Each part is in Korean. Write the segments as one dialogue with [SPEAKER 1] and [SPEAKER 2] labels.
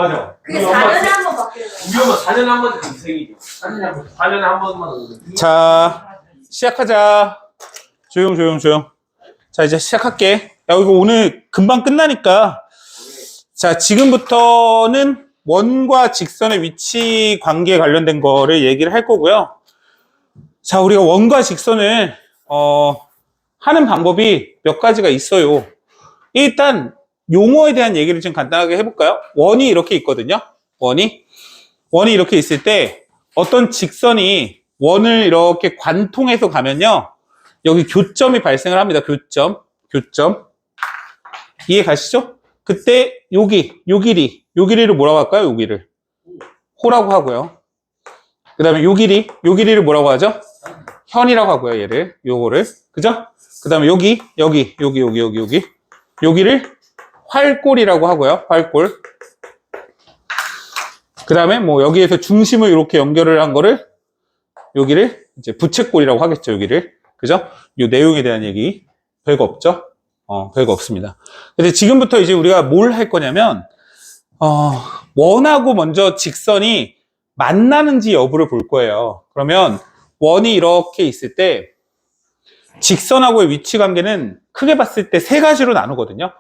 [SPEAKER 1] 맞아.
[SPEAKER 2] 그게 4년에 한 번 바뀌는 거야.
[SPEAKER 1] 우리 엄마 4년에 한 번 생이죠. 4년에 한 번만 오는.
[SPEAKER 3] 자, 시작하자. 조용. 자, 이제 시작할게. 야, 이거 오늘 금방 끝나니까. 자, 지금부터는 원과 직선의 위치 관계에 관련된 거를 얘기를 할 거고요. 자, 우리가 원과 직선을, 하는 방법이 몇 가지가 있어요. 일단, 용어에 대한 얘기를 좀 간단하게 해볼까요? 원이 이렇게 있거든요. 원이 이렇게 있을 때, 어떤 직선이 원을 이렇게 관통해서 가면요. 여기 교점이 발생을 합니다. 교점. 이해 가시죠? 그때 요 길이를 뭐라고 할까요? 요 길이를 호라고 하고요. 그 다음에 요 길이를 뭐라고 하죠? 현이라고 하고요. 얘를 요거를 그죠? 그 다음에 여기 여기를 활골이라고 하고요. 활골. 그 다음에 뭐 여기에서 중심을 이렇게 연결을 한 거를 여기를 이제 부채꼴이라고 하겠죠. 여기를 그죠? 요 내용에 대한 얘기 별거 없죠? 별거 없습니다. 근데 지금부터 이제 우리가 뭘 할 거냐면, 원하고 먼저 직선이 만나는지 여부를 볼 거예요. 그러면 원이 이렇게 있을 때, 직선하고의 위치 관계는 크게 봤을 때 세 가지로 나누거든요.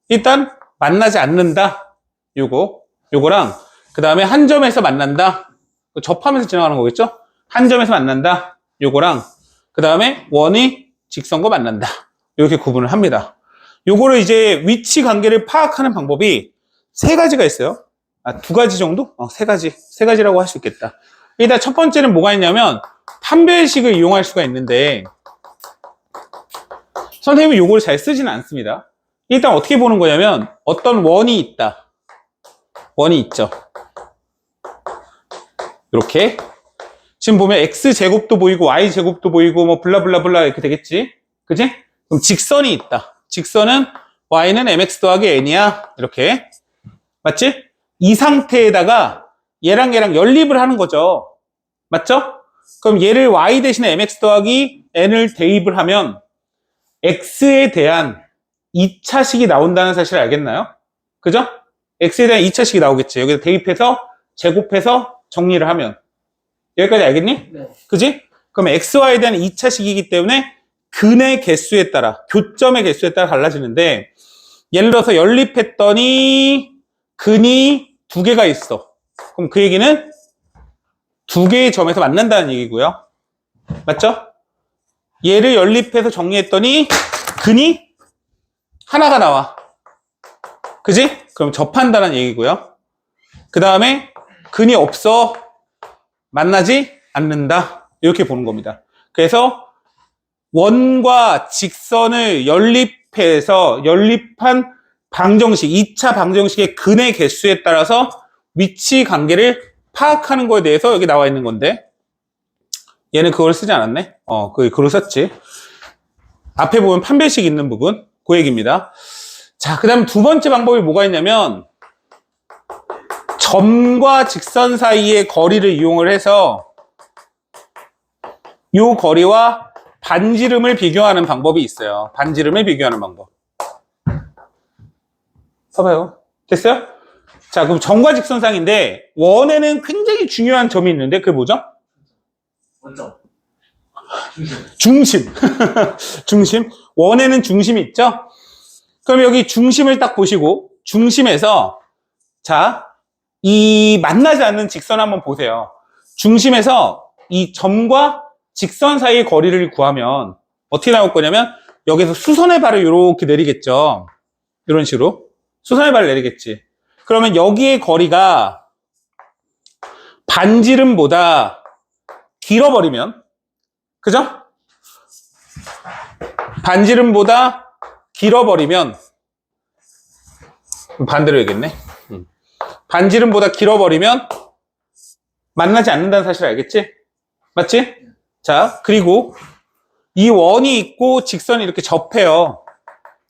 [SPEAKER 3] 일단, 만나지 않는다. 요거랑, 그 다음에 한 점에서 만난다. 접하면서 지나가는 거겠죠? 한 점에서 만난다. 요거랑, 그 다음에 원이 직선과 만난다. 이렇게 구분을 합니다. 요거를 이제 위치 관계를 파악하는 방법이 세 가지가 있어요. 두 가지 정도? 세 가지라고 할 수 있겠다. 일단 첫 번째는 뭐가 있냐면 판별식을 이용할 수가 있는데 선생님은 요걸 잘 쓰지는 않습니다. 일단 어떻게 보는 거냐면 어떤 원이 있다. 원이 있죠. 이렇게 지금 보면 x제곱도 보이고 y제곱도 보이고 뭐 블라블라블라 이렇게 되겠지? 그지? 그럼 직선이 있다. 직선은 y는 mx 더하기 n이야. 이렇게. 맞지? 이 상태에다가 얘랑 연립을 하는 거죠. 맞죠? 그럼 얘를 y 대신에 mx 더하기 n을 대입을 하면 x에 대한 2차식이 나온다는 사실을 알겠나요? 그죠? x에 대한 2차식이 나오겠지. 여기서 대입해서 제곱해서 정리를 하면. 여기까지 알겠니?
[SPEAKER 1] 네.
[SPEAKER 3] 그지? 그럼 xy에 대한 2차식이기 때문에 근의 개수에 따라, 교점의 개수에 따라 달라지는데, 예를 들어서 연립했더니 근이 두 개가 있어. 그럼 그 얘기는 두 개의 점에서 만난다는 얘기고요. 맞죠? 얘를 연립해서 정리했더니 근이 하나가 나와. 그지? 그럼 접한다는 얘기고요. 그 다음에 근이 없어. 만나지 않는다. 이렇게 보는 겁니다. 그래서 원과 직선을 연립한 방정식, 2차 방정식의 근의 개수에 따라서 위치 관계를 파악하는 거에 대해서 여기 나와 있는 건데, 얘는 그걸 쓰지 않았네? 그걸 썼지. 앞에 보면 판별식 있는 부분, 그 얘기입니다. 자, 그 다음 두 번째 방법이 뭐가 있냐면, 점과 직선 사이의 거리를 이용을 해서, 이 거리와 반지름을 비교하는 방법이 있어요. 반지름을 비교하는 방법. 봐봐요. 됐어요? 자, 그럼 점과 직선상인데 원에는 굉장히 중요한 점이 있는데 그게 뭐죠?
[SPEAKER 1] 원점.
[SPEAKER 3] 중심. 중심. 원에는 중심이 있죠? 그럼 여기 중심을 딱 보시고 중심에서 자, 이 만나지 않는 직선 한번 보세요. 중심에서 이 점과 직선 사이의 거리를 구하면 어떻게 나올 거냐면 여기서 수선의 발을 이렇게 내리겠죠. 이런 식으로 수선의 발을 내리겠지. 그러면 여기의 거리가 반지름보다 길어버리면 그죠? 반지름보다 길어버리면 반대로 얘기했네. 반지름보다 길어버리면 만나지 않는다는 사실을 알겠지? 맞지? 자, 그리고 이 원이 있고 직선이 이렇게 접해요.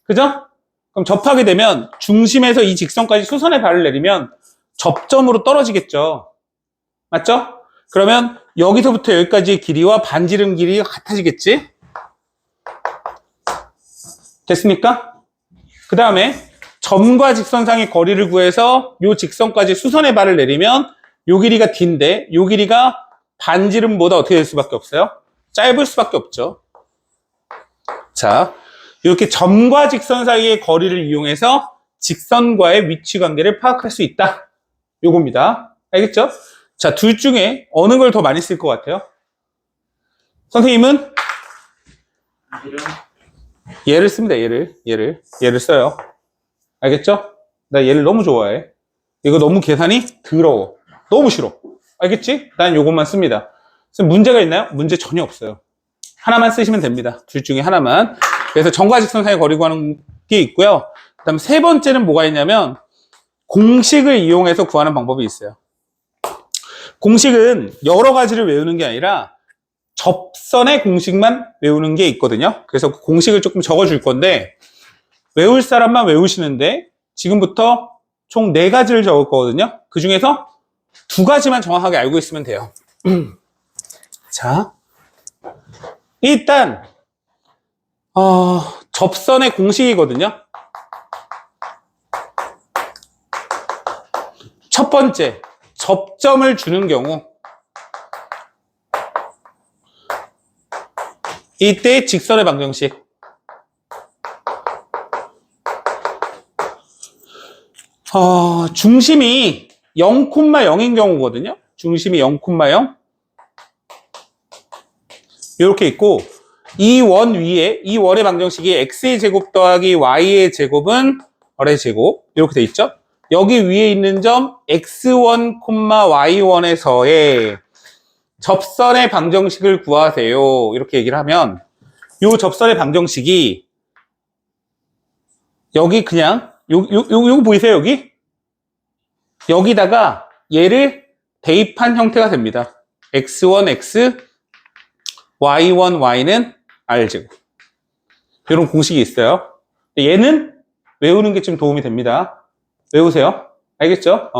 [SPEAKER 3] 그죠? 그럼 접하게 되면 중심에서 이 직선까지 수선의 발을 내리면 접점으로 떨어지겠죠. 맞죠? 그러면 여기서부터 여기까지의 길이와 반지름 길이가 같아지겠지? 됐습니까? 그 다음에 점과 직선상의 거리를 구해서 요 직선까지 수선의 발을 내리면 요 길이가 D인데 요 길이가 반지름보다 어떻게 될 수밖에 없어요? 짧을 수밖에 없죠. 자, 이렇게 점과 직선 사이의 거리를 이용해서 직선과의 위치 관계를 파악할 수 있다. 요겁니다. 알겠죠? 자, 둘 중에 어느 걸 더 많이 쓸 것 같아요? 선생님은 얘를 씁니다. 얘를 써요. 알겠죠? 나 얘를 너무 좋아해. 이거 너무 계산이 더러워. 너무 싫어. 알겠지? 난 요것만 씁니다. 그래서 문제가 있나요? 문제 전혀 없어요. 하나만 쓰시면 됩니다. 둘 중에 하나만. 그래서 점과 직선 사이의 거리 구하는 게 있고요. 그 다음 세 번째는 뭐가 있냐면 공식을 이용해서 구하는 방법이 있어요. 공식은 여러 가지를 외우는 게 아니라 접선의 공식만 외우는 게 있거든요. 그래서 그 공식을 조금 적어줄 건데 외울 사람만 외우시는데 지금부터 총 4가지를 적을 거거든요. 그 중에서 2가지만 정확하게 알고 있으면 돼요. 자, 일단 접선의 공식이거든요. 첫 번째, 접점을 주는 경우 이때 직선의 방정식 중심이 0,0인 경우거든요. 중심이 0,0 이렇게 있고 이 원 위에 이 원의 방정식이 x의 제곱 더하기 y의 제곱은 r의 제곱 이렇게 돼 있죠. 여기 위에 있는 점 x1, y1에서의 접선의 방정식을 구하세요. 이렇게 얘기를 하면 이 접선의 방정식이 여기 그냥 요거 보이세요? 여기? 여기다가 얘를 대입한 형태가 됩니다. x1, x, y1, y는 r제곱. 이런 공식이 있어요. 얘는 외우는 게 좀 도움이 됩니다. 외우세요. 알겠죠?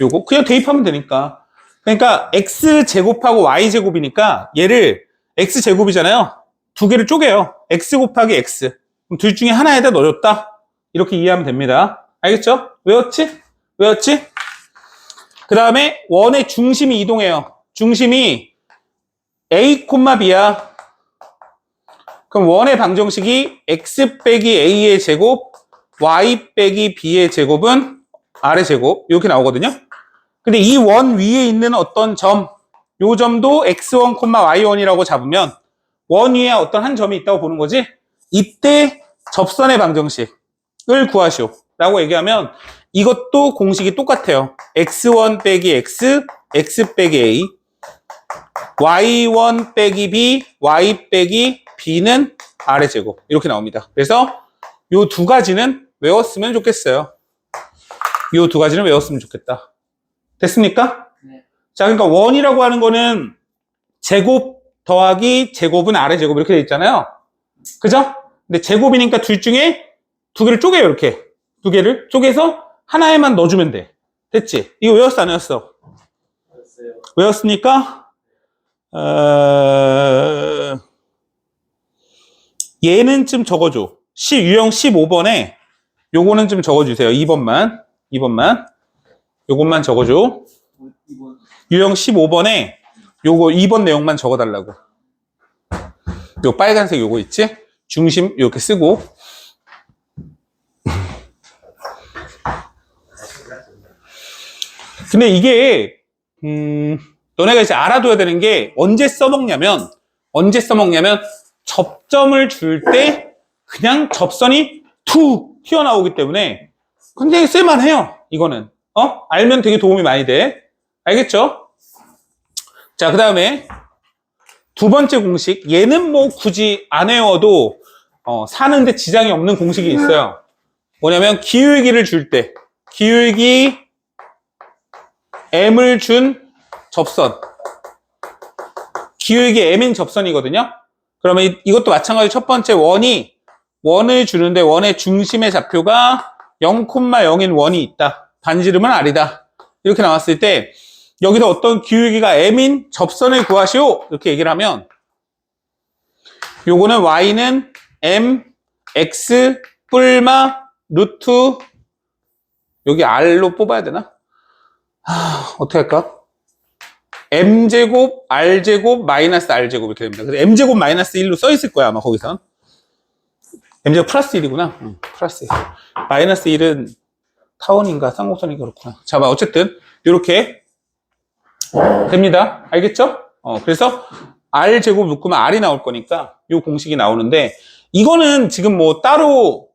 [SPEAKER 3] 요거 그냥 대입하면 되니까. 그러니까 x제곱하고 y제곱이니까 얘를 x제곱이잖아요. 2개를 쪼개요. x 곱하기 x. 그럼 둘 중에 하나에다 넣어줬다. 이렇게 이해하면 됩니다. 알겠죠? 외웠지? 그 다음에 원의 중심이 이동해요. 중심이 a, b야. 그럼 원의 방정식이 x 빼기 a의 제곱, y 빼기 b의 제곱은 r의 제곱. 이렇게 나오거든요. 근데 이 원 위에 있는 어떤 점, 요 점도 x1, y1이라고 잡으면 원 위에 어떤 한 점이 있다고 보는 거지? 이때 접선의 방정식을 구하시오. 라고 얘기하면 이것도 공식이 똑같아요. x1 빼기 x, x 빼기 a, y1 빼기 b, y 빼기 b는 r의 제곱. 이렇게 나옵니다. 그래서 요 2가지는 외웠으면 좋겠어요. 요 2가지는 외웠으면 좋겠다. 됐습니까?
[SPEAKER 1] 네.
[SPEAKER 3] 자, 그러니까 원이라고 하는 거는 제곱 더하기 제곱은 r의 제곱 이렇게 돼 있잖아요. 그죠? 근데 제곱이니까 둘 중에 2개를 쪼개요. 이렇게 2개를 쪼개서 하나에만 넣어주면 돼. 됐지? 이거 외웠어 안 외웠어? 외웠으니까 얘는 좀 적어줘. 유형 15번에 요거는 좀 적어주세요. 2번만 요것만 적어줘. 유형 15번에 요거 2번 내용만 적어달라고. 요 빨간색 요거 있지? 중심 이렇게 쓰고. 근데 이게 너네가 이제 알아둬야 되는 게 언제 써먹냐면 접점을 줄 때 그냥 접선이 툭 튀어나오기 때문에 굉장히 쓸만해요. 이거는 알면 되게 도움이 많이 돼. 알겠죠? 자, 그 다음에 2번째 공식. 얘는 뭐 굳이 안 외워도 사는데 지장이 없는 공식이 있어요. 뭐냐면 기울기를 줄 때 기울기 m을 준 접선, 기울기 m인 접선이거든요. 그러면 이것도 마찬가지로 첫 번째 원을 주는데 원의 중심의 좌표가 0,0인 원이 있다. 반지름은 r이다. 이렇게 나왔을 때 여기서 어떤 기울기가 m인 접선을 구하시오. 이렇게 얘기를 하면 요거는 y는 m, x, 뿔마, 루트 여기 R로 뽑아야 되나? 어떻게 할까? M제곱, R제곱, 마이너스 R제곱 이렇게 됩니다. 그래서 M제곱 마이너스 1로 써 있을 거야, 아마 거기선. M제곱 플러스 1이구나. 플러스 1. 마이너스 1은 타원인가 쌍곡선인가 그렇구나. 자, 어쨌든 이렇게 됩니다. 알겠죠? 그래서 R제곱 묶으면 R이 나올 거니까 이 공식이 나오는데, 이거는 지금 뭐 따로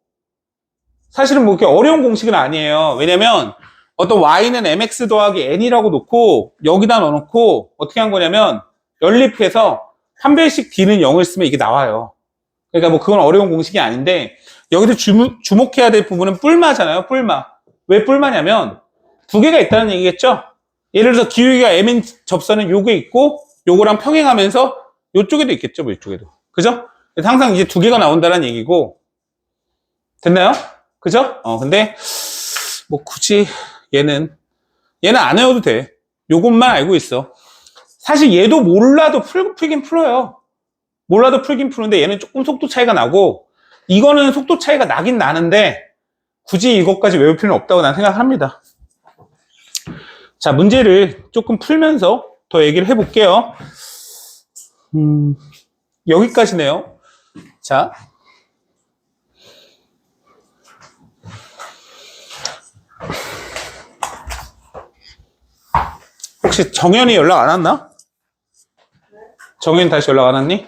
[SPEAKER 3] 사실은 뭐 이렇게 어려운 공식은 아니에요. 왜냐면 어떤 y는 mx 더하기 n이라고 놓고 여기다 넣어놓고 어떻게 한 거냐면 연립해서 판별식 d는 0을 쓰면 이게 나와요. 그러니까 뭐 그건 어려운 공식이 아닌데, 여기서 주목해야 될 부분은 뿔마잖아요. 뿔마. 왜 뿔마냐면 두 개가 있다는 얘기겠죠? 예를 들어서 기울기가 m인 접선은 요게 있고 요거랑 평행하면서 요쪽에도 있겠죠. 뭐 이쪽에도. 그죠? 항상 이제 두 개가 나온다는 얘기고. 됐나요? 그죠? 근데 뭐 굳이 얘는 안 외워도 돼. 요것만 알고 있어. 사실 얘도 몰라도 풀긴 풀어요. 몰라도 풀긴 푸는데 얘는 조금 속도 차이가 나고, 이거는 속도 차이가 나긴 나는데 굳이 이것까지 외울 필요는 없다고 난 생각합니다. 자, 문제를 조금 풀면서 더 얘기를 해볼게요. 여기까지네요. 자, 혹시 정현이 연락 안 왔나? 정현이 다시 연락 안 왔니?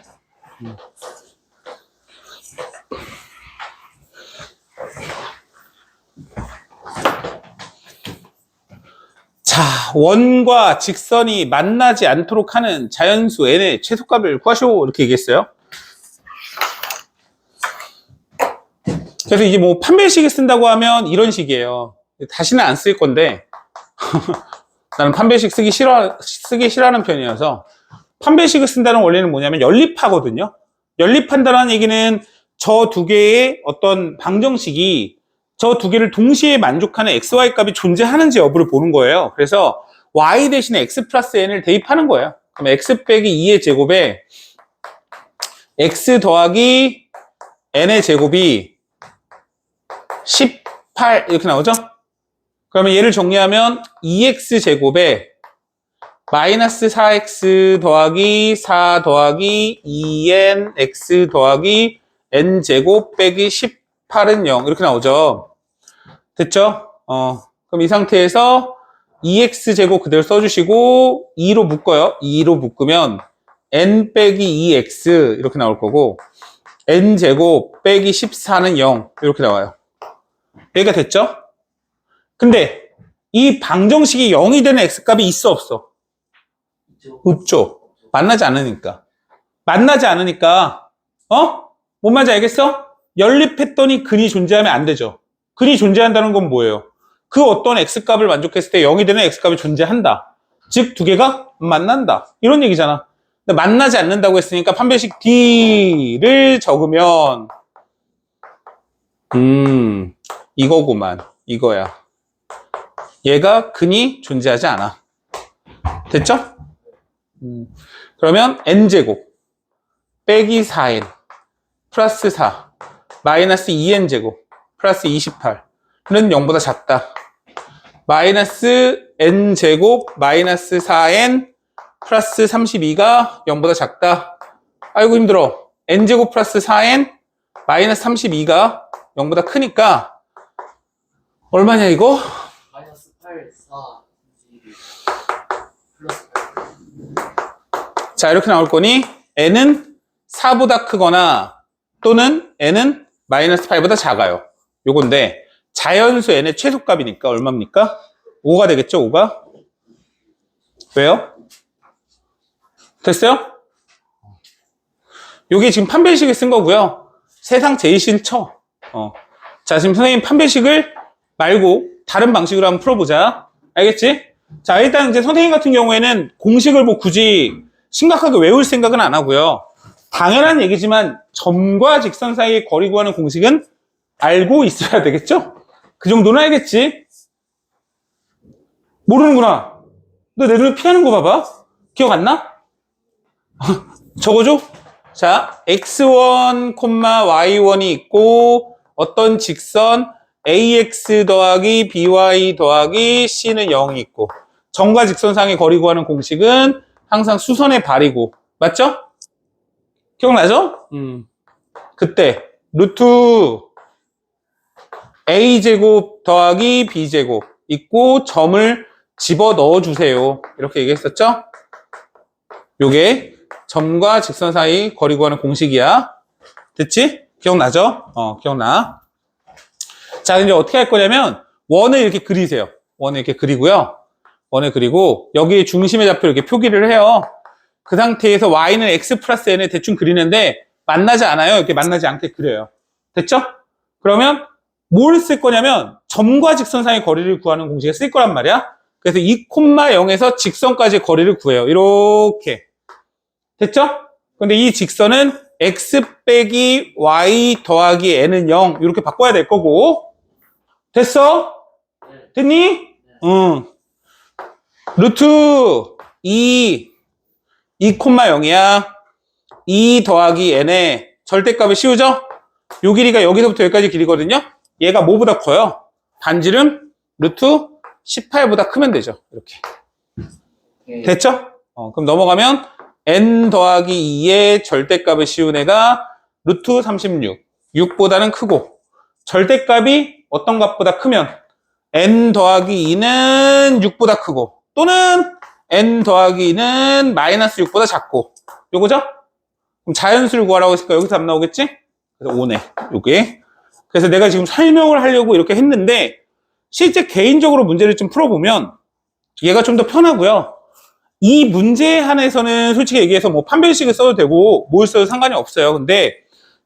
[SPEAKER 3] 자, 원과 직선이 만나지 않도록 하는 자연수 n의 최소값을 구하시오, 이렇게 얘기했어요. 그래서 이제 뭐 판별식을 쓴다고 하면 이런 식이에요. 다시는 안 쓸 건데 나는 판별식 쓰기 싫어하는 편이어서, 판별식을 쓴다는 원리는 뭐냐면 연립하거든요. 연립한다는 얘기는 저 두 개의 어떤 방정식이 저 두 개를 동시에 만족하는 xy 값이 존재하는지 여부를 보는 거예요. 그래서 y 대신에 x 플러스 n을 대입하는 거예요. 그럼 x 빼기 2의 제곱에 x 더하기 n의 제곱이 18 이렇게 나오죠? 그러면 얘를 정리하면 2x 제곱에 마이너스 4x 더하기 4 더하기 2nx 더하기 n제곱 빼기 18은 0 이렇게 나오죠. 됐죠? 그럼 이 상태에서 2x 제곱 그대로 써주시고 2로 묶어요. 2로 묶으면 n 빼기 2x 이렇게 나올 거고, n제곱 빼기 14는 0 이렇게 나와요. 여기가 됐죠? 근데 이 방정식이 0이 되는 x값이 있어 없어? 없죠. 만나지 않으니까. 뭔 말인지 알겠어? 연립했더니 근이 존재하면 안 되죠. 근이 존재한다는 건 뭐예요? 그 어떤 x값을 만족했을 때 0이 되는 x값이 존재한다. 즉 두 개가 만난다. 이런 얘기잖아. 근데 만나지 않는다고 했으니까 판별식 D를 적으면 이거구만. 이거야. 얘가 근이 존재하지 않아. 됐죠? 그러면 n제곱 빼기 4n 플러스 4 마이너스 2n제곱 플러스 28는 0보다 작다. 마이너스 n제곱 마이너스 4n 플러스 32가 0보다 작다. 아이고 힘들어. n제곱 플러스 4n 마이너스 32가 0보다 크니까 얼마냐 이거?
[SPEAKER 1] 마이너스 8, 4, 22, 플러스 8.
[SPEAKER 3] 자, 이렇게 나올 거니 n은 4보다 크거나 또는 n은 마이너스 8보다 작아요. 요건데 자연수 n의 최소값이니까 얼마입니까? 5가 되겠죠? 5가? 왜요? 됐어요? 요게 지금 판별식을 쓴 거고요. 세상 제일 싫죠? 자, 지금 선생님 판별식을 말고 다른 방식으로 한번 풀어보자. 알겠지? 자, 일단 이제 선생님 같은 경우에는 공식을 뭐 굳이 심각하게 외울 생각은 안 하고요. 당연한 얘기지만 점과 직선 사이의 거리 구하는 공식은 알고 있어야 되겠죠? 그 정도는 알겠지? 모르는구나. 너 내 눈을 피하는 거 봐봐. 기억 안 나? 적어줘. 자, x1, y1이 있고 어떤 직선 ax 더하기 by 더하기 c는 0이 있고 점과 직선상의 거리 구하는 공식은 항상 수선의 발이고 맞죠? 기억나죠? 그때 루트 a제곱 더하기 b제곱 있고 점을 집어 넣어 주세요. 이렇게 얘기했었죠? 요게 점과 직선 사이 거리 구하는 공식이야. 됐지? 기억나죠? 기억나. 자, 이제 어떻게 할 거냐면 원을 이렇게 그리세요. 원을 이렇게 그리고요. 원을 그리고 여기에 중심의 좌표 이렇게 표기를 해요. 그 상태에서 y는 x 플러스 n을 대충 그리는데 만나지 않아요. 이렇게 만나지 않게 그려요. 됐죠? 그러면 뭘 쓸 거냐면 점과 직선 사이의 거리를 구하는 공식을 쓸 거란 말이야. 그래서 2,0에서 직선까지의 거리를 구해요. 이렇게. 됐죠? 근데 이 직선은 x 빼기 y 더하기 n은 0 이렇게 바꿔야 될 거고 됐어? 됐니? 응. 루트 2,0이야 2 더하기 n의 절대값을 씌우죠? 요 길이가 여기서부터 여기까지 길이거든요. 얘가 뭐보다 커요? 반지름 루트 18보다 크면 되죠. 이렇게. 됐죠? 그럼 넘어가면 n 더하기 2의 절대값을 씌운 애가 루트 36. 6보다는 크고 절대값이 어떤 값보다 크면 n 더하기 2는 6보다 크고 또는 n 더하기 2는 마이너스 6보다 작고 요거죠? 그럼 자연수를 구하라고 했으니까 여기서 답 나오겠지? 그래서 5네. 요게. 그래서 내가 지금 설명을 하려고 이렇게 했는데 실제 개인적으로 문제를 좀 풀어보면 얘가 좀 더 편하고요. 이 문제에 한해서는 솔직히 얘기해서 뭐 판별식을 써도 되고 뭘 써도 상관이 없어요. 근데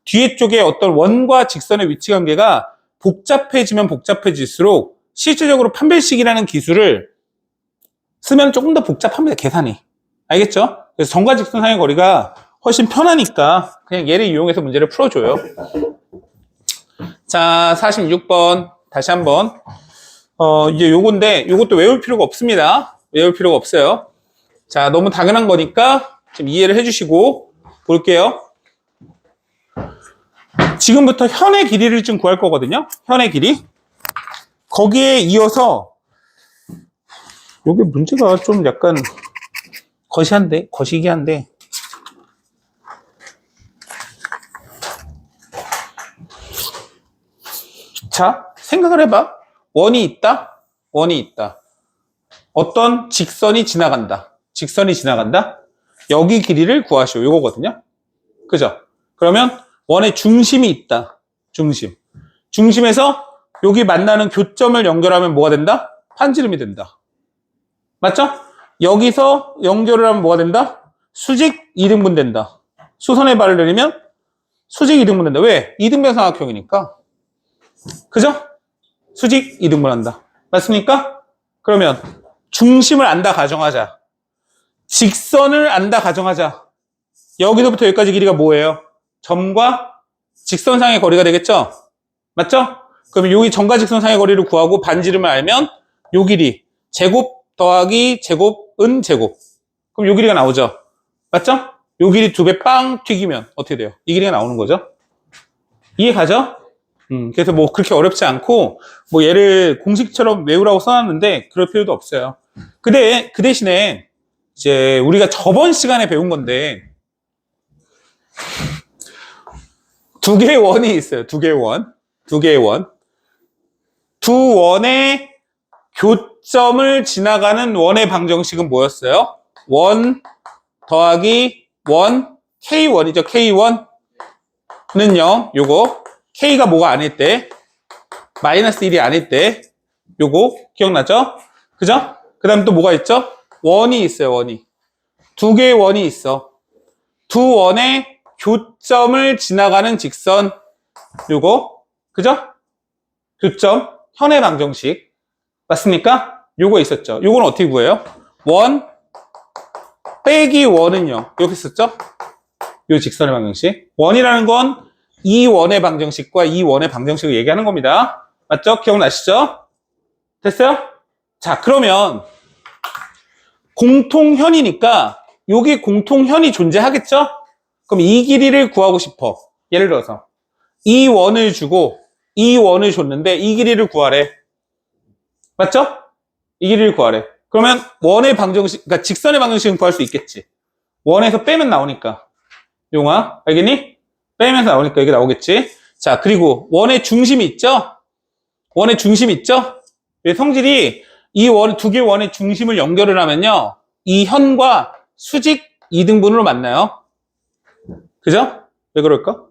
[SPEAKER 3] 뒤에 쪽에 어떤 원과 직선의 위치 관계가 복잡해지면 복잡해질수록 실질적으로 판별식이라는 기술을 쓰면 조금 더 복잡합니다. 계산이. 알겠죠? 그래서 점과 직선 사이의 거리가 훨씬 편하니까 그냥 얘를 이용해서 문제를 풀어줘요. 자, 46번 다시 한번 이제 요건데 요것도 외울 필요가 없습니다. 외울 필요가 없어요. 자, 너무 당연한 거니까 좀 이해를 해주시고 볼게요. 지금부터 현의 길이를 좀 구할 거거든요. 현의 길이. 거기에 이어서 요게 문제가 좀 약간 거시기한데 자, 생각을 해봐. 원이 있다. 어떤 직선이 지나간다. 여기 길이를 구하시오. 요거거든요. 그죠? 그러면 원의 중심이 있다. 중심에서 여기 만나는 교점을 연결하면 뭐가 된다? 판지름이 된다. 맞죠? 여기서 연결을 하면 뭐가 된다? 수직 2등분 된다. 수선의 발을 내리면 수직 2등분 된다. 왜? 이등변삼각형이니까. 그죠? 수직 2등분 한다. 맞습니까? 그러면 중심을 안다 가정하자. 직선을 안다 가정하자. 여기서부터 여기까지 길이가 뭐예요? 점과 직선상의 거리가 되겠죠? 맞죠? 그러면 여기 점과 직선상의 거리를 구하고 반지름을 알면 요 길이 제곱 더하기 제곱은 제곱. 그럼 요 길이가 나오죠? 맞죠? 요 길이 2배 빵 튀기면 어떻게 돼요? 이 길이가 나오는 거죠? 이해 가죠? 그래서 뭐 그렇게 어렵지 않고 뭐 얘를 공식처럼 외우라고 써놨는데 그럴 필요도 없어요. 근데 그 대신에 이제 우리가 저번 시간에 배운 건데 두 개의 원이 있어요. 두 개의 원. 두 원의 교점을 지나가는 원의 방정식은 뭐였어요? 원 더하기 원 K1이죠. K1는요. 요거 K가 뭐가 아닐 때 마이너스 1이 아닐 때 요거 기억나죠? 그죠? 그 다음 또 뭐가 있죠? 원이 있어요. 두 개의 원이 있어. 두 원의 교점을 지나가는 직선 요거 그죠? 교점 현의 방정식 맞습니까? 요거 있었죠. 요거는 어떻게 구해요? 원 빼기 원은요. 여기 있었죠? 요 직선의 방정식. 원이라는 건 이 원의 방정식과 이 원의 방정식을 얘기하는 겁니다. 맞죠? 기억나시죠? 됐어요? 자, 그러면 공통현이니까 여기 공통현이 존재하겠죠? 그럼 이 길이를 구하고 싶어. 예를 들어서 이 원을 주고 이 원을 줬는데 이 길이를 구하래. 맞죠? 이 길이를 구하래. 그러면 원의 방정식, 그러니까 직선의 방정식은 구할 수 있겠지. 원에서 빼면 나오니까. 용아, 알겠니? 빼면서 나오니까 이게 나오겠지. 자, 그리고 원의 중심이 있죠? 원의 중심이 있죠? 성질이 이 원, 두 개의 원의 중심을 연결을 하면요. 이 현과 수직 2등분으로 만나요. 그죠? 왜 그럴까?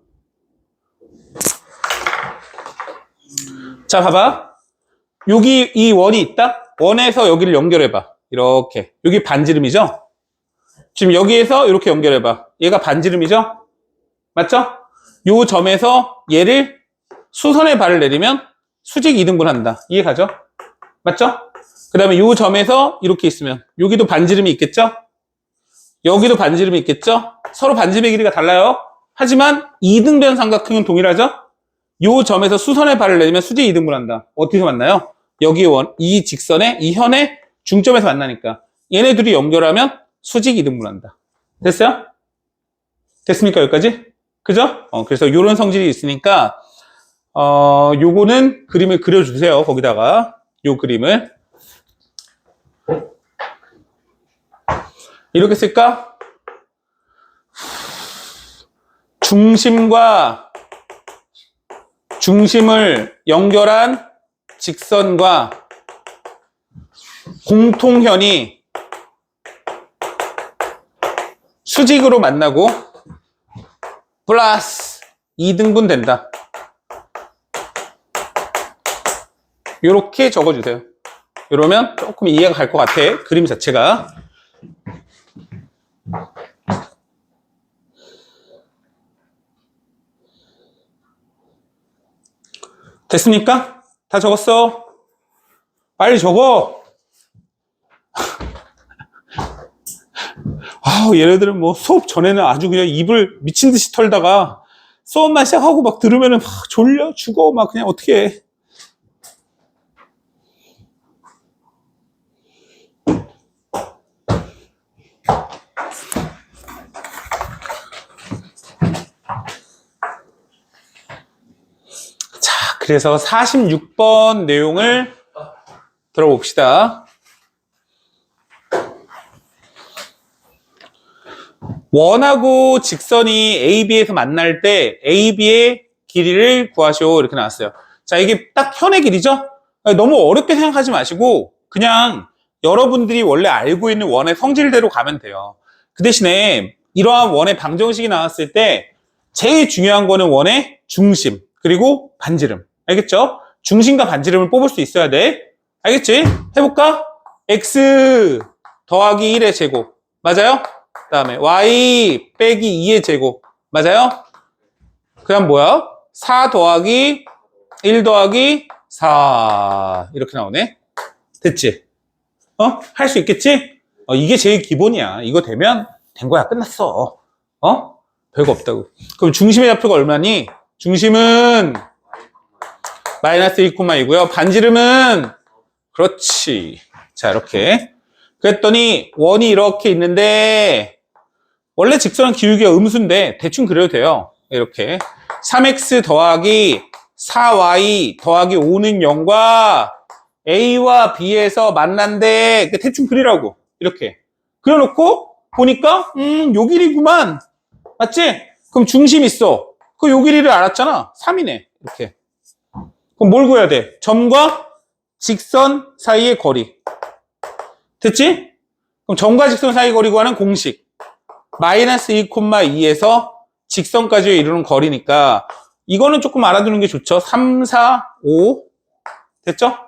[SPEAKER 3] 자, 봐봐. 여기 이 원이 있다? 원에서 여기를 연결해봐. 이렇게. 여기 반지름이죠? 지금 여기에서 이렇게 연결해봐. 얘가 반지름이죠? 맞죠? 요 점에서 얘를 수선의 발을 내리면 수직 2등분 한다. 이해 가죠? 맞죠? 그 다음에 요 점에서 이렇게 있으면 여기도 반지름이 있겠죠? 여기도 반지름이 있겠죠? 서로 반지름의 길이가 달라요. 하지만 2등변 삼각형은 동일하죠? 요 점에서 수선의 발을 내리면 수직 2등분 한다. 어디서 만나요? 여기 이 직선의 이 현의 중점에서 만나니까 얘네 둘이 연결하면 수직 2등분 한다. 됐어요? 됐습니까? 여기까지? 그죠? 그래서 요런 성질이 있으니까 요거는 그림을 그려주세요. 거기다가 요 그림을 이렇게 쓸까? 중심과 중심을 연결한 직선과 공통현이 수직으로 만나고 플러스 2등분 된다. 이렇게 적어주세요. 이러면 조금 이해가 갈 것 같아. 그림 자체가. 됐습니까? 다 적었어? 빨리 적어! 얘네들은 뭐 수업 전에는 아주 그냥 입을 미친 듯이 털다가 수업만 시작하고 막 들으면은 막 졸려 죽어 막 그냥 어떻게 해. 자, 그래서 46번 내용을 들어봅시다. 원하고 직선이 AB에서 만날 때 AB의 길이를 구하시오 이렇게 나왔어요. 자, 이게 딱 현의 길이죠? 너무 어렵게 생각하지 마시고 그냥 여러분들이 원래 알고 있는 원의 성질대로 가면 돼요. 그 대신에 이러한 원의 방정식이 나왔을 때 제일 중요한 거는 원의 중심 그리고 반지름. 알겠죠? 중심과 반지름을 뽑을 수 있어야 돼. 알겠지? 해볼까? x 더하기 1의 제곱 맞아요? 그 다음에 y 빼기 2의 제곱 맞아요? 그 다음 뭐야? 4 더하기 1 더하기 4 이렇게 나오네. 됐지? 할 수 있겠지? 이게 제일 기본이야. 이거 되면 된 거야. 끝났어. 별거 없다고. 그럼 중심의 좌표가 얼마니? 중심은 마이너스 1,2고요. 반지름은 그렇지. 자, 이렇게. 그랬더니 원이 이렇게 있는데 원래 직선은 기울기가 음수인데 대충 그려도 돼요. 이렇게 3x 더하기 4y 더하기 5는 0과 a와 b에서 만난데 대충 그리라고. 이렇게 그려놓고 보니까 요 길이구만. 맞지? 그럼 중심 있어. 그 요 길이를 알았잖아. 3이네. 이렇게. 그럼 뭘 구해야 돼? 점과 직선 사이의 거리. 됐지? 그럼 점과 직선 사이 거리 구하는 공식. 마이너스 2,2에서 직선까지 이루는 거리니까 이거는 조금 알아두는 게 좋죠. 3, 4, 5 됐죠?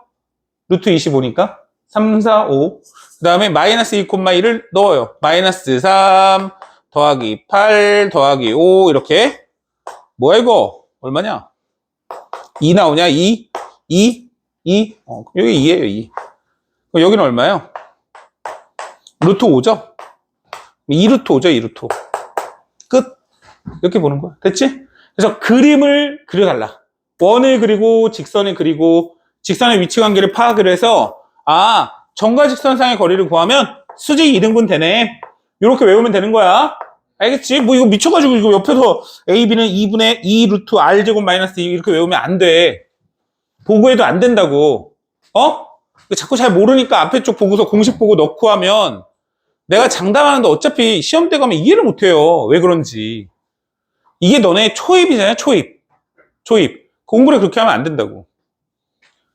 [SPEAKER 3] 루트 25니까 3, 4, 5 그 다음에 마이너스 2,2를 넣어요. 마이너스 3 더하기 8 더하기 5 이렇게. 뭐야 이거? 얼마냐? 2 나오냐? 2? 2? 2? 여기 2예요 2. 그럼 여기는 얼마예요? 루트 5죠? 2루트 5죠 2루트 5. 끝. 이렇게 보는 거야. 됐지? 그래서 그림을 그려달라. 원을 그리고 직선을 그리고 직선의 위치 관계를 파악을 해서 점과 직선상의 거리를 구하면 수직 2등분 되네. 이렇게 외우면 되는 거야. 알겠지? 뭐 이거 미쳐가지고 이거 옆에서 AB는 2분의 2 루트 R제곱 마이너스 2 이렇게 외우면 안 돼. 보고 해도 안 된다고. 자꾸 잘 모르니까 앞에 쪽 보고서 공식 보고 넣고 하면 내가 장담하는데 어차피 시험 때 가면 이해를 못 해요. 왜 그런지. 이게 너네 초입이잖아요, 초입. 공부를 그렇게 하면 안 된다고.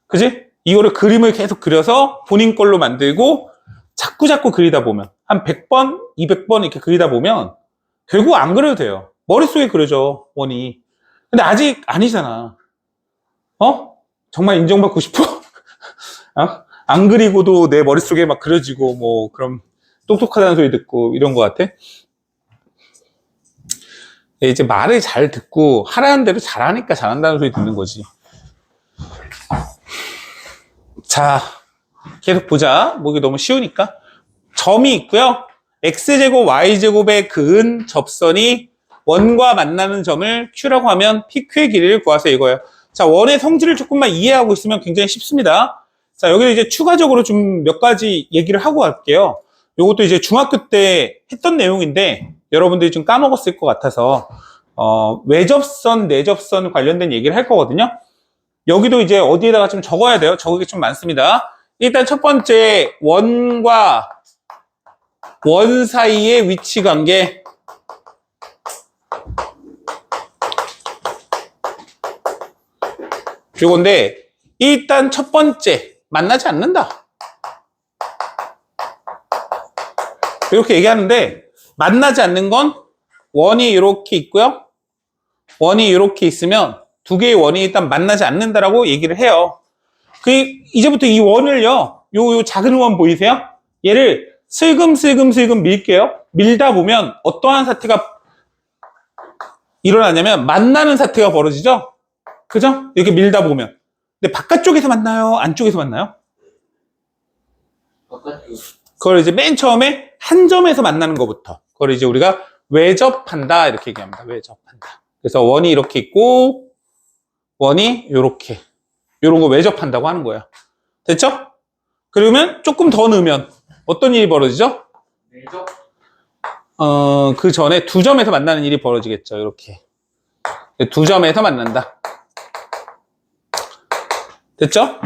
[SPEAKER 3] 그지? 이거를 그림을 계속 그려서 본인 걸로 만들고 자꾸 그리다 보면 한 100번, 200번 이렇게 그리다 보면 결국 안 그려도 돼요. 머릿속에 그려져, 원이. 근데 아직 아니잖아. 정말 인정받고 싶어? 안 그리고도 내 머릿속에 막 그려지고 뭐 그럼 똑똑하다는 소리 듣고 이런 것 같아? 이제 말을 잘 듣고 하라는 대로 잘하니까 잘한다는 소리 듣는 거지. 자, 계속 보자. 뭐 이게 너무 쉬우니까. 점이 있고요. x제곱 y제곱에 그은 접선이 원과 만나는 점을 q라고 하면 PQ의 길이를 구하세요, 이거예요. 자, 원의 성질을 조금만 이해하고 있으면 굉장히 쉽습니다. 자, 여기는 이제 추가적으로 좀 몇 가지 얘기를 하고 갈게요. 요것도 이제 중학교 때 했던 내용인데 여러분들이 좀 까먹었을 것 같아서 외접선, 내접선 관련된 얘기를 할 거거든요. 여기도 이제 어디에다가 좀 적어야 돼요. 적을 게 좀 많습니다. 일단 첫 번째, 원과 원 사이의 위치 관계. 요건데 일단 첫 번째, 만나지 않는다. 이렇게 얘기하는데 만나지 않는 건 원이 이렇게 있고요. 원이 이렇게 있으면 두 개의 원이 일단 만나지 않는다라고 얘기를 해요. 이제부터 이 원을요, 요 작은 원 보이세요? 얘를 슬금슬금 밀게요. 밀다 보면 어떠한 사태가 일어나냐면 만나는 사태가 벌어지죠? 그죠? 이렇게 밀다 보면. 근데 바깥쪽에서 만나요? 안쪽에서 만나요?
[SPEAKER 1] 바깥쪽.
[SPEAKER 3] 그걸 이제 맨 처음에 한 점에서 만나는 것부터. 그걸 이제 우리가 외접한다. 이렇게 얘기합니다. 외접한다. 그래서 원이 이렇게 있고, 원이 요렇게. 요런 거 외접한다고 하는 거예요. 됐죠? 그러면 조금 더 넣으면 어떤 일이 벌어지죠?
[SPEAKER 1] 내접.
[SPEAKER 3] 그 전에 두 점에서 만나는 일이 벌어지겠죠. 이렇게. 두 점에서 만난다. 됐죠?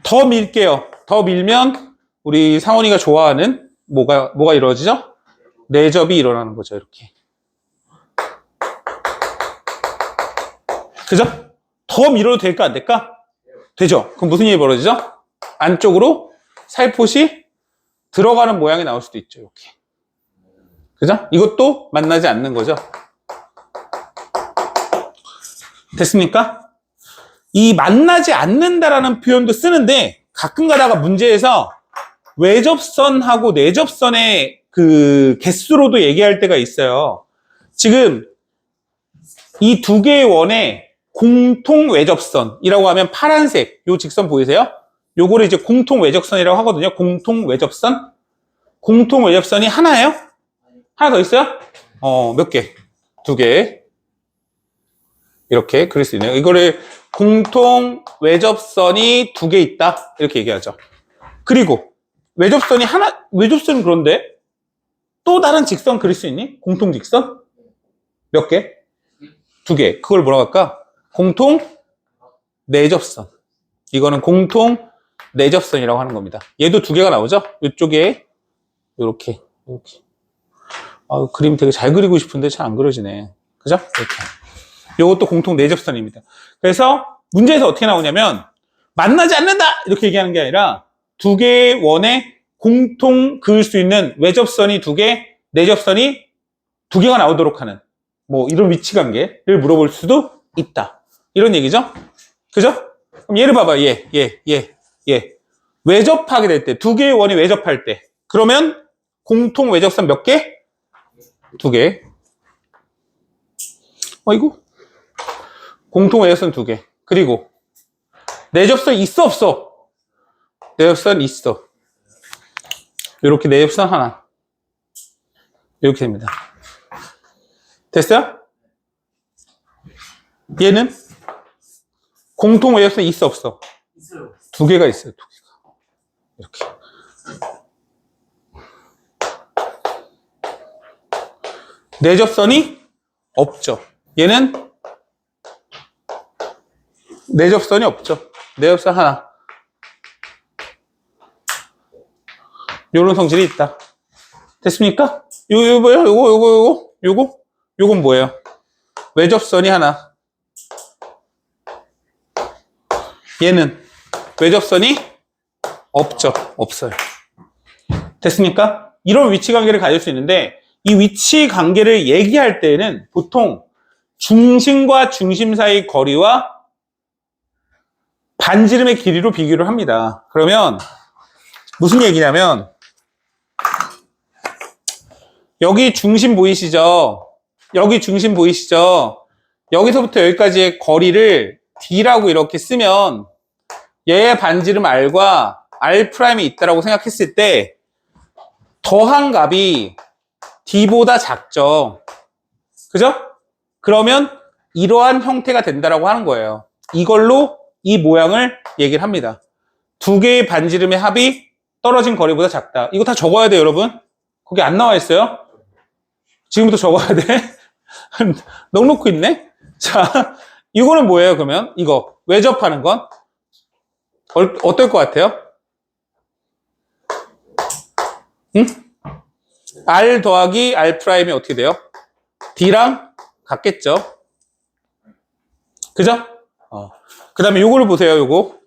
[SPEAKER 3] 더 밀게요. 더 밀면 우리 상원이가 좋아하는 뭐가 이루어지죠? 내접이 일어나는 거죠. 이렇게. 그죠? 더 밀어도 될까 안 될까? 되죠? 그럼 무슨 일이 벌어지죠? 안쪽으로 살포시 들어가는 모양이 나올 수도 있죠. 이렇게. 그죠? 이것도 만나지 않는 거죠. 됐습니까? 이 만나지 않는다라는 표현도 쓰는데 가끔 가다가 문제에서 외접선하고 내접선의 그 개수로도 얘기할 때가 있어요. 지금 이 두 개의 원의 공통 외접선이라고 하면 파란색 요 직선 보이세요? 요거를 이제 공통 외접선이라고 하거든요. 공통 외접선. 공통 외접선이 하나예요? 하나 더 있어요? 몇 개? 두 개. 이렇게 그릴 수 있네요. 이거를 공통 외접선이 두 개 있다. 이렇게 얘기하죠. 그리고 외접선은 그런데 또 다른 직선 그릴 수 있니? 공통 직선? 몇 개? 두 개. 그걸 뭐라고 할까? 공통 내접선. 이거는 공통 내접선이라고 하는 겁니다. 얘도 두 개가 나오죠? 이쪽에 이렇게. 그림 되게 잘 그리고 싶은데 잘 안 그려지네. 그죠? 이렇게. 이것도 공통 내접선입니다. 그래서 문제에서 어떻게 나오냐면 만나지 않는다! 이렇게 얘기하는 게 아니라 두 개의 원에 공통 그을 수 있는 외접선이 두 개, 내접선이 두 개가 나오도록 하는 뭐 이런 위치 관계를 물어볼 수도 있다. 이런 얘기죠? 그죠? 그럼 얘를 봐봐. 얘. 외접하게 될 때, 두 개의 원이 외접할 때. 그러면 공통 외접선 몇 개? 두 개. 이거? 공통 외접선 두 개. 그리고 내접선 있어 없어? 내접선 있어. 이렇게 내접선 하나. 이렇게 됩니다. 됐어요? 얘는 공통 외접선 있어 없어?
[SPEAKER 1] 있어요.
[SPEAKER 3] 두 개가 있어요. 두 개가. 이렇게. 내접선이 없죠. 얘는 내접선이 없죠. 내접선 하나. 요런 성질이 있다. 됐습니까? 요건 뭐예요? 외접선이 하나. 얘는 외접선이 없죠. 없어요. 됐습니까? 이런 위치 관계를 가질 수 있는데 이 위치 관계를 얘기할 때에는 보통 중심과 중심 사이 거리와 반지름의 길이로 비교를 합니다. 그러면 무슨 얘기냐면 여기 중심 보이시죠? 여기 중심 보이시죠? 여기서부터 여기까지의 거리를 D라고 이렇게 쓰면 얘의 반지름 R과 R'이 있다고 생각했을 때 더한 값이 D보다 작죠. 그죠? 그러면 이러한 형태가 된다라고 하는 거예요. 이걸로 이 모양을 얘기를 합니다. 두 개의 반지름의 합이 떨어진 거리보다 작다. 이거 다 적어야 돼요, 여러분. 거기 안 나와 있어요? 지금부터 적어야 돼. 넉넉히 있네? 자, 이거는 뭐예요, 그러면? 이거. 외접하는 건? 어떨 것 같아요? 응? R 더하기 R'이 어떻게 돼요? D랑 같겠죠? 그죠? 그 다음에 요거를 보세요,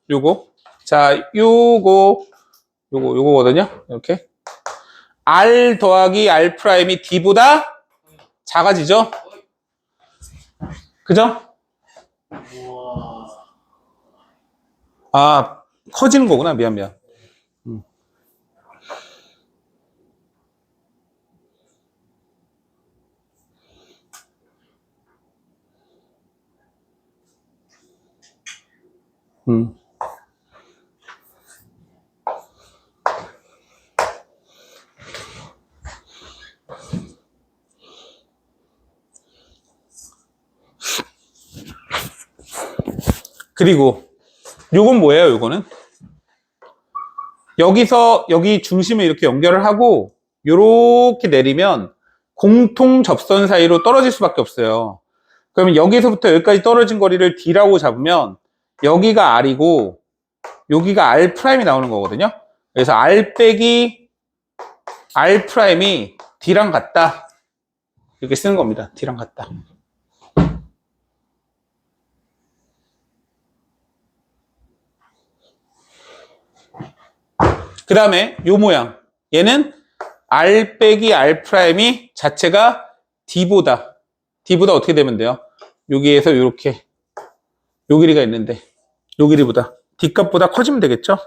[SPEAKER 3] 요거. 자, 요거거든요? 이렇게. R 더하기 R'이 D보다 작아지죠? 그죠? 아, 커지는 거구나. 미안. 그리고 요건 뭐예요, 요거는? 여기서 여기 중심을 이렇게 연결을 하고 요렇게 내리면 공통 접선 사이로 떨어질 수밖에 없어요. 그러면 여기서부터 여기까지 떨어진 거리를 D라고 잡으면 여기가 R이고 여기가 R'이 나오는 거거든요. 그래서 R 빼기 R'이 D랑 같다. 이렇게 쓰는 겁니다. D랑 같다. 그 다음에 요 모양. 얘는 R 빼기 R'이 자체가 D보다 어떻게 되면 돼요? 여기에서 요렇게 요 길이가 있는데 요 길이보다 D값보다 커지면 되겠죠?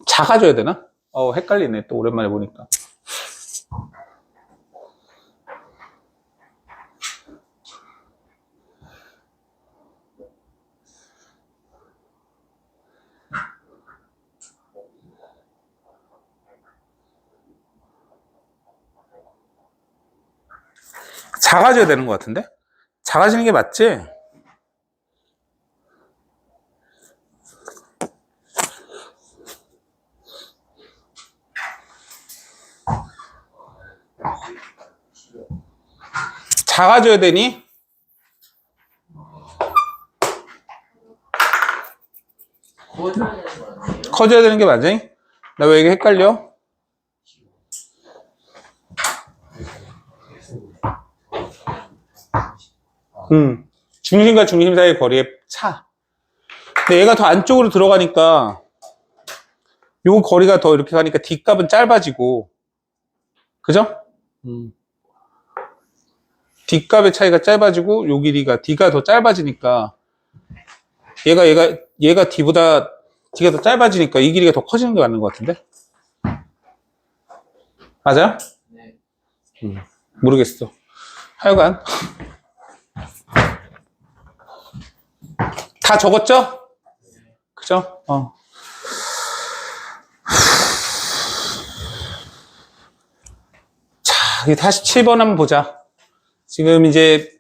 [SPEAKER 3] 작아져야 되나? 헷갈리네. 또 오랜만에 보니까. 작아져야 되는 것 같은데? 작아지는 게 맞지? 작아져야 되니? 커져야 되는 게 맞아? 나 왜 이게 헷갈려? 중심과 중심 사이의 거리의 차. 근데 얘가 더 안쪽으로 들어가니까 요 거리가 더 이렇게 가니까 D값은 짧아지고, 그죠? D값의 차이가 짧아지고 요 길이가 D가 더 짧아지니까 얘가 D보다 더 짧아지니까 이 길이가 더 커지는 게 맞는 것 같은데? 맞아요?
[SPEAKER 1] 네.
[SPEAKER 3] 모르겠어. 하여간 다 적었죠? 그죠? 자, 다시 7번 한번 보자. 지금 이제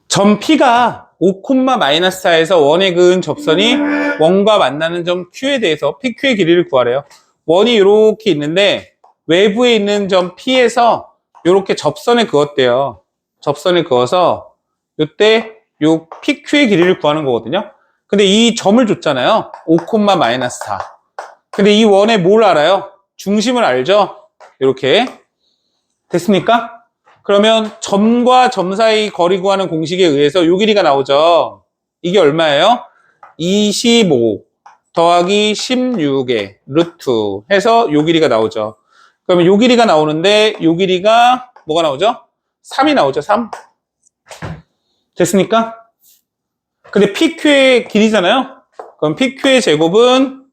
[SPEAKER 3] 점 P가 5,-4에서 원에 그은 접선이 원과 만나는 점 Q에 대해서 PQ의 길이를 구하래요. 원이 이렇게 있는데 외부에 있는 점 P에서 이렇게 접선에 그었대요. 접선에 그어서 요때 요 PQ의 길이를 구하는 거거든요. 근데 이 점을 줬잖아요. 5,-4. 근데 이 원의 뭘 알아요? 중심을 알죠? 이렇게. 됐습니까? 그러면 점과 점 사이 거리 구하는 공식에 의해서 요 길이가 나오죠. 이게 얼마예요? 25 더하기 16의 루트 해서 요 길이가 나오죠. 그러면 요 길이가 나오는데 요 길이가 뭐가 나오죠? 3이 나오죠. 3. 됐습니까? 근데 PQ의 길이잖아요. 그럼 PQ의 제곱은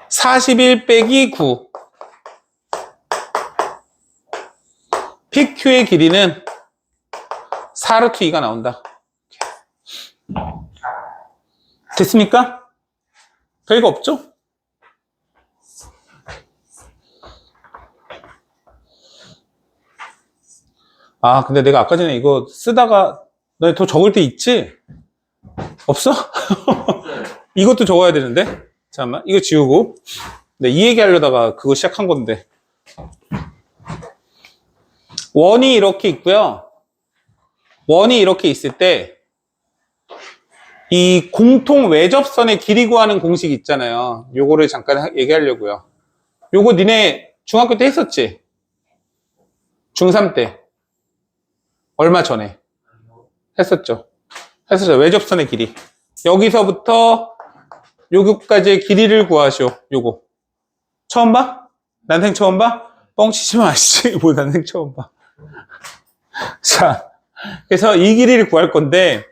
[SPEAKER 3] 41 빼기 9. PQ의 길이는 4루트 2가 나온다. 됐습니까? 별거 없죠? 아, 근데 내가 아까 전에 이거 쓰다가 너 더 적을 때 있지? 없어? 이것도 적어야 되는데? 잠깐만, 이거 지우고. 네, 이 얘기 하려다가 그거 시작한 건데. 원이 이렇게 있고요. 원이 이렇게 있을 때 이 공통 외접선의 길이 구하는 공식 있잖아요. 요거를 잠깐 얘기하려고요. 요거 니네 중학교 때 했었지? 중3 때. 얼마 전에 했었죠. 외접선의 길이. 여기서부터 요거까지의 길이를 구하시오. 요거. 처음 봐? 난생 처음 봐? 뻥치지 마시지. 뭐 난생 처음 봐. 자, 그래서 이 길이를 구할 건데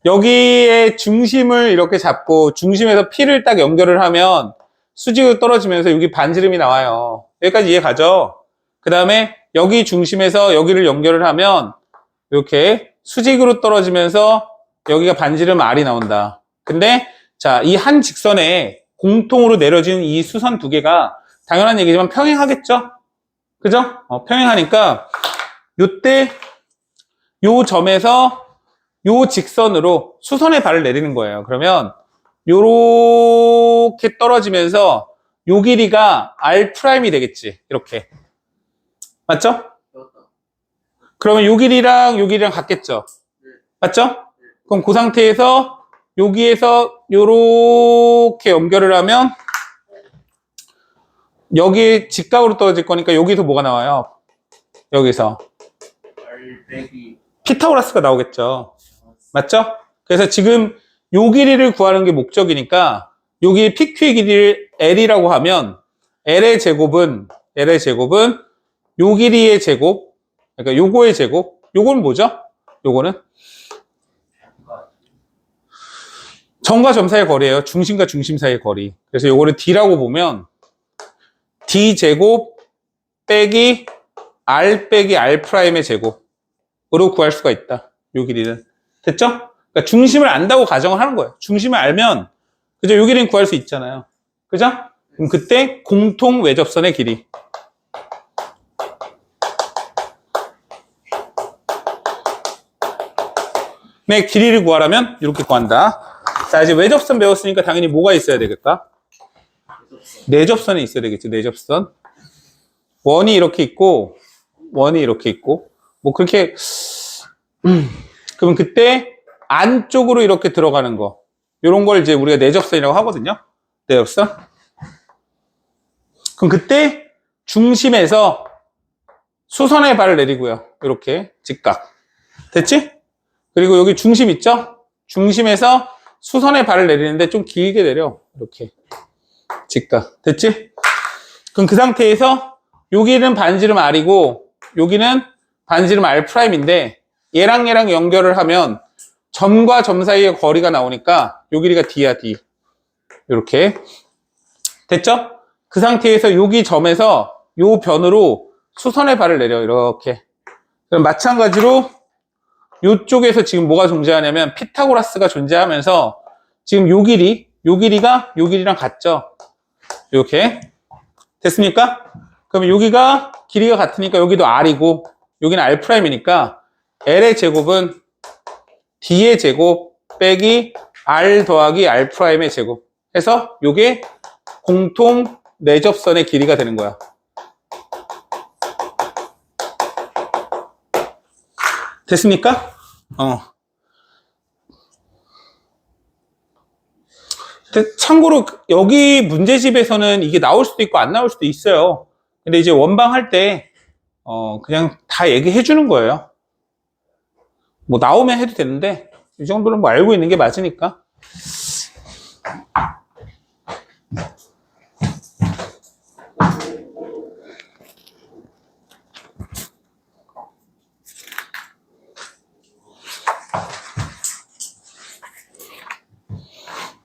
[SPEAKER 3] 여기에 중심을 이렇게 잡고 중심에서 P를 딱 연결을 하면 수직으로 떨어지면서 여기 반지름이 나와요. 여기까지 이해 가죠? 그 다음에 여기 중심에서 여기를 연결을 하면 이렇게 수직으로 떨어지면서 여기가 반지름 R이 나온다. 근데 자, 이 한 직선에 공통으로 내려진 이 수선 두 개가 당연한 얘기지만 평행하겠죠? 그죠? 평행하니까 요때 요 점에서 요 직선으로 수선의 발을 내리는 거예요. 그러면 요렇게 떨어지면서 요 길이가 R'이 되겠지. 이렇게. 맞죠? 그러면 요 길이랑 요 길이랑 같겠죠? 맞죠? 그럼 그 상태에서 여기에서 요렇게 연결을 하면 여기 직각으로 떨어질 거니까 여기서 뭐가 나와요? 여기서 피타고라스가 나오겠죠. 맞죠? 그래서 지금 요 길이를 구하는 게 목적이니까 여기 PQ의 길이를 L이라고 하면 L의 제곱은 요 길이의 제곱, 그러니까 요거의 제곱, 요건 뭐죠? 요거는 점과 점 사이의 거리예요. 중심과 중심 사이의 거리. 그래서 요거를 D라고 보면 D 제곱 빼기 R 빼기 R'의 제곱으로 구할 수가 있다. 요 길이는. 됐죠? 그러니까 중심을 안다고 가정을 하는 거예요. 중심을 알면 그죠? 요 길이는 구할 수 있잖아요. 그죠? 그럼 그때 공통 외접선의 길이. 네, 길이를 구하려면 이렇게 구한다. 자, 이제 외접선 배웠으니까 당연히 뭐가 있어야 되겠다? 내접선이 있어야 되겠죠. 내접선. 원이 이렇게 있고 뭐 그렇게 그러면 그때 안쪽으로 이렇게 들어가는 거, 요런 걸 이제 우리가 내접선이라고 하거든요. 내접선. 그럼 그때 중심에서 수선의 발을 내리고요. 이렇게 직각. 됐지? 그리고 여기 중심 있죠? 중심에서 수선의 발을 내리는데 좀 길게 내려. 이렇게. 직각. 됐지? 그럼 그 상태에서 여기는 반지름 R이고 여기는 반지름 R'인데 얘랑 연결을 하면 점과 점 사이의 거리가 나오니까 요 길이가 D야, D. 이렇게. 됐죠? 그 상태에서 여기 점에서 요 변으로 수선의 발을 내려. 이렇게. 그럼 마찬가지로 요쪽에서 지금 뭐가 존재하냐면 피타고라스가 존재하면서 지금 요 길이가 요 길이랑 같죠? 이렇게. 됐습니까? 그러면 여기가 길이가 같으니까 여기도 R이고 여기는 R'이니까 L의 제곱은 D의 제곱 빼기 R 더하기 R'의 제곱 해서 요게 공통 내접선의 길이가 되는 거야. 됐습니까? 참고로 여기 문제집에서는 이게 나올 수도 있고 안 나올 수도 있어요. 근데 이제 원방 할 때 그냥 다 얘기해 주는 거예요. 뭐 나오면 해도 되는데 이 정도는 뭐 알고 있는 게 맞으니까.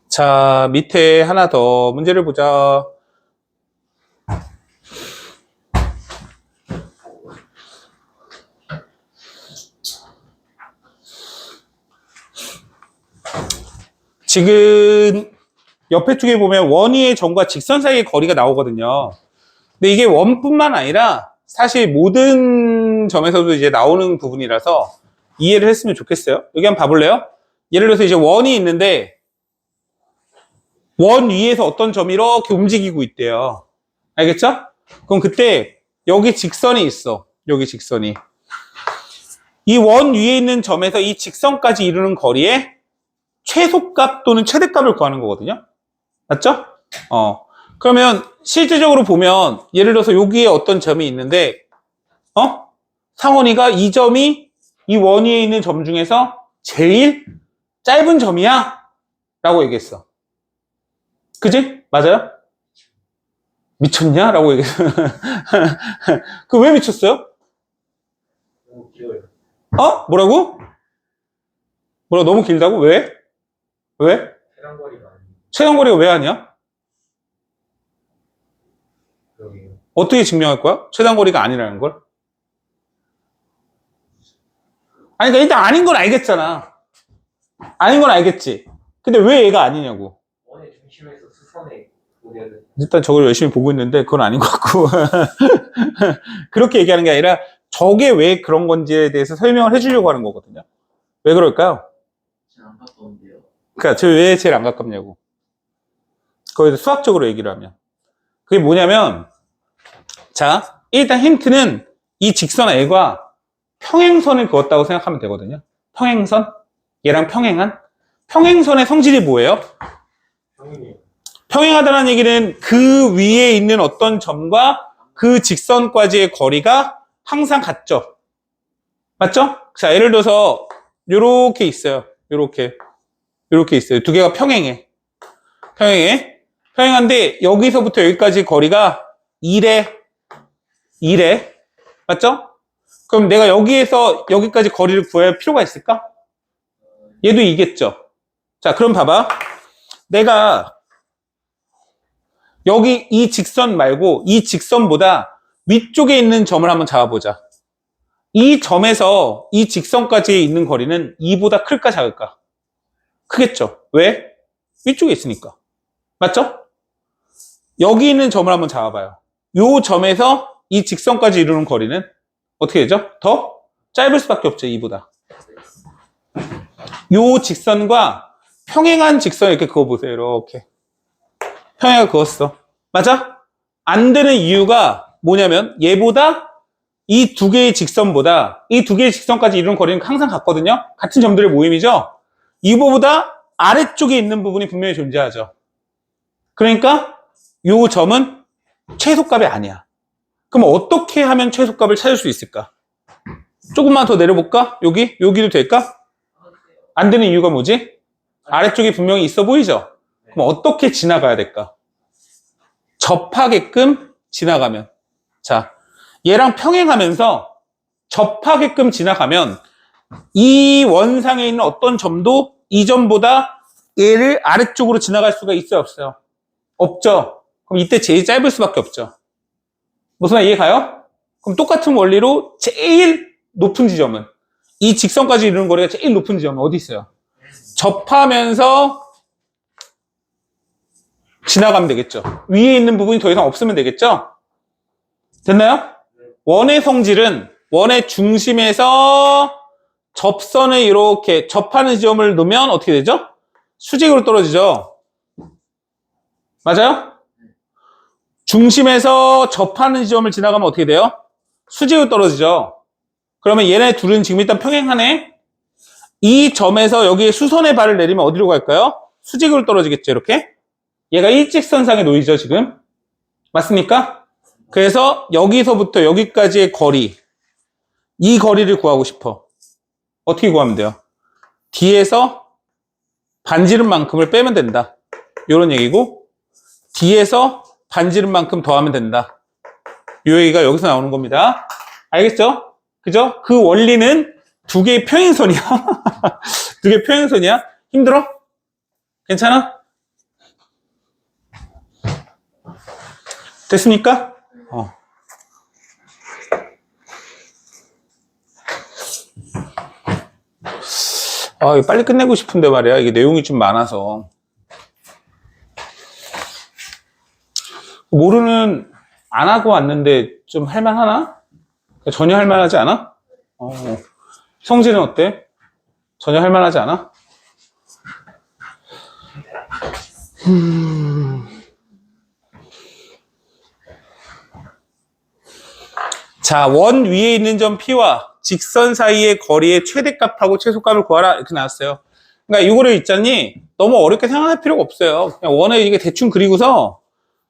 [SPEAKER 3] 자, 밑에 하나 더 문제를 보자. 지금 옆에 쪽에 보면 원위의 점과 직선 사이의 거리가 나오거든요. 근데 이게 원뿐만 아니라 사실 모든 점에서도 이제 나오는 부분이라서 이해를 했으면 좋겠어요. 여기 한번 봐볼래요? 예를 들어서 이제 원이 있는데 원 위에서 어떤 점이 이렇게 움직이고 있대요. 알겠죠? 그럼 그때 여기 직선이 있어. 여기 직선이. 이 원 위에 있는 점에서 이 직선까지 이루는 거리의 최소값 또는 최대값을 구하는 거거든요. 맞죠? 그러면 실질적으로 보면 예를 들어서 여기에 어떤 점이 있는데 상원이가 이 점이 이 원 위에 있는 점 중에서 제일 짧은 점이야 라고 얘기했어. 그지? 맞아요? 미쳤냐? 라고 얘기했어. 그 왜 미쳤어요?
[SPEAKER 1] 너무 길어요.
[SPEAKER 3] 뭐라고? 너무 길다고? 왜? 왜?
[SPEAKER 1] 해당거리가 아니에요.
[SPEAKER 3] 최단거리가 왜 아니야?
[SPEAKER 1] 여기요.
[SPEAKER 3] 어떻게 증명할 거야? 최단거리가 아니라는 걸? 아니, 그러니까 일단 아닌 건 알겠잖아. 아닌 건 알겠지. 근데 왜 얘가 아니냐고.
[SPEAKER 1] 원의 중심에서 수선의 우리는
[SPEAKER 3] 일단 저걸 열심히 보고 있는데 그건 아닌 것 같고. 그렇게 얘기하는 게 아니라 저게 왜 그런 건지에 대해서 설명을 해주려고 하는 거거든요. 왜 그럴까요?
[SPEAKER 1] 잘 안 가까운데요.
[SPEAKER 3] 그러니까 저 왜 제일 안 가깝냐고. 거기서 수학적으로 얘기를 하면. 그게 뭐냐면, 자, 일단 힌트는 이 직선 L과 평행선을 그었다고 생각하면 되거든요. 평행선? 얘랑 평행한? 평행선의 성질이 뭐예요?
[SPEAKER 1] 형님.
[SPEAKER 3] 평행하다는 얘기는 그 위에 있는 어떤 점과 그 직선까지의 거리가 항상 같죠. 맞죠? 자, 예를 들어서 요렇게 있어요. 요렇게 있어요. 두 개가 평행해. 평행한데 여기서부터 여기까지 거리가 1에 맞죠? 그럼 내가 여기에서 여기까지 거리를 구할 필요가 있을까? 얘도 이겠죠. 자, 그럼 봐봐. 내가 여기 이 직선 말고 이 직선보다 위쪽에 있는 점을 한번 잡아보자. 이 점에서 이 직선까지 있는 거리는 2보다 클까 작을까? 크겠죠. 왜? 위쪽에 있으니까. 맞죠? 여기 있는 점을 한번 잡아봐요. 이 점에서 이 직선까지 이루는 거리는 어떻게 되죠? 더 짧을 수밖에 없죠. 2보다. 이 직선과 평행한 직선 이렇게 그어보세요. 이렇게. 평행을 그었어. 맞아? 안 되는 이유가 뭐냐면 얘보다 이 두 개의 직선보다 이 두 개의 직선까지 이루는 거리는 항상 같거든요. 같은 점들의 모임이죠. 이거보다 아래쪽에 있는 부분이 분명히 존재하죠. 그러니까 이 점은 최소값이 아니야. 그럼 어떻게 하면 최소값을 찾을 수 있을까? 조금만 더 내려볼까? 여기도 될까? 안 되는 이유가 뭐지? 아래쪽에 분명히 있어 보이죠? 그럼 어떻게 지나가야 될까? 접하게끔 지나가면. 자, 얘랑 평행하면서 접하게끔 지나가면 이 원상에 있는 어떤 점도 이 점보다 얘를 아래쪽으로 지나갈 수가 있어요, 없어요? 없죠. 그럼 이때 제일 짧을 수밖에 없죠. 무슨 말 이해 가요? 그럼 똑같은 원리로 제일 높은 지점은 이 직선까지 이루는 거리가 제일 높은 지점은 어디 있어요? 접하면서 지나가면 되겠죠. 위에 있는 부분이 더 이상 없으면 되겠죠? 됐나요? 원의 성질은 원의 중심에서 접선을 이렇게 접하는 지점을 놓으면 어떻게 되죠? 수직으로 떨어지죠. 맞아요? 중심에서 접하는 지점을 지나가면 어떻게 돼요? 수직으로 떨어지죠. 그러면 얘네 둘은 지금 일단 평행하네. 이 점에서 여기에 수선의 발을 내리면 어디로 갈까요? 수직으로 떨어지겠죠, 이렇게. 얘가 일직선상에 놓이죠, 지금. 맞습니까? 그래서 여기서부터 여기까지의 거리, 이 거리를 구하고 싶어. 어떻게 구하면 돼요? D에서 반지름만큼을 빼면 된다. 이런 얘기고, D에서 반지름만큼 더하면 된다. 이 얘기가 여기서 나오는 겁니다. 알겠죠? 그죠? 그 원리는 두 개의 평행선이야. 두 개의 평행선이야. 힘들어? 괜찮아? 됐습니까? 이거 빨리 끝내고 싶은데 말이야. 이게 내용이 좀 많아서. 모르는, 안 하고 왔는데 좀 할만하나? 전혀 할만하지 않아? 성질은 어때? 전혀 할만하지 않아? 자, 원 위에 있는 점 P와 직선 사이의 거리의 최대값하고 최소값을 구하라. 이렇게 나왔어요. 그러니까 이거를 있잖니, 너무 어렵게 생각할 필요가 없어요. 그냥 원에 이게 대충 그리고서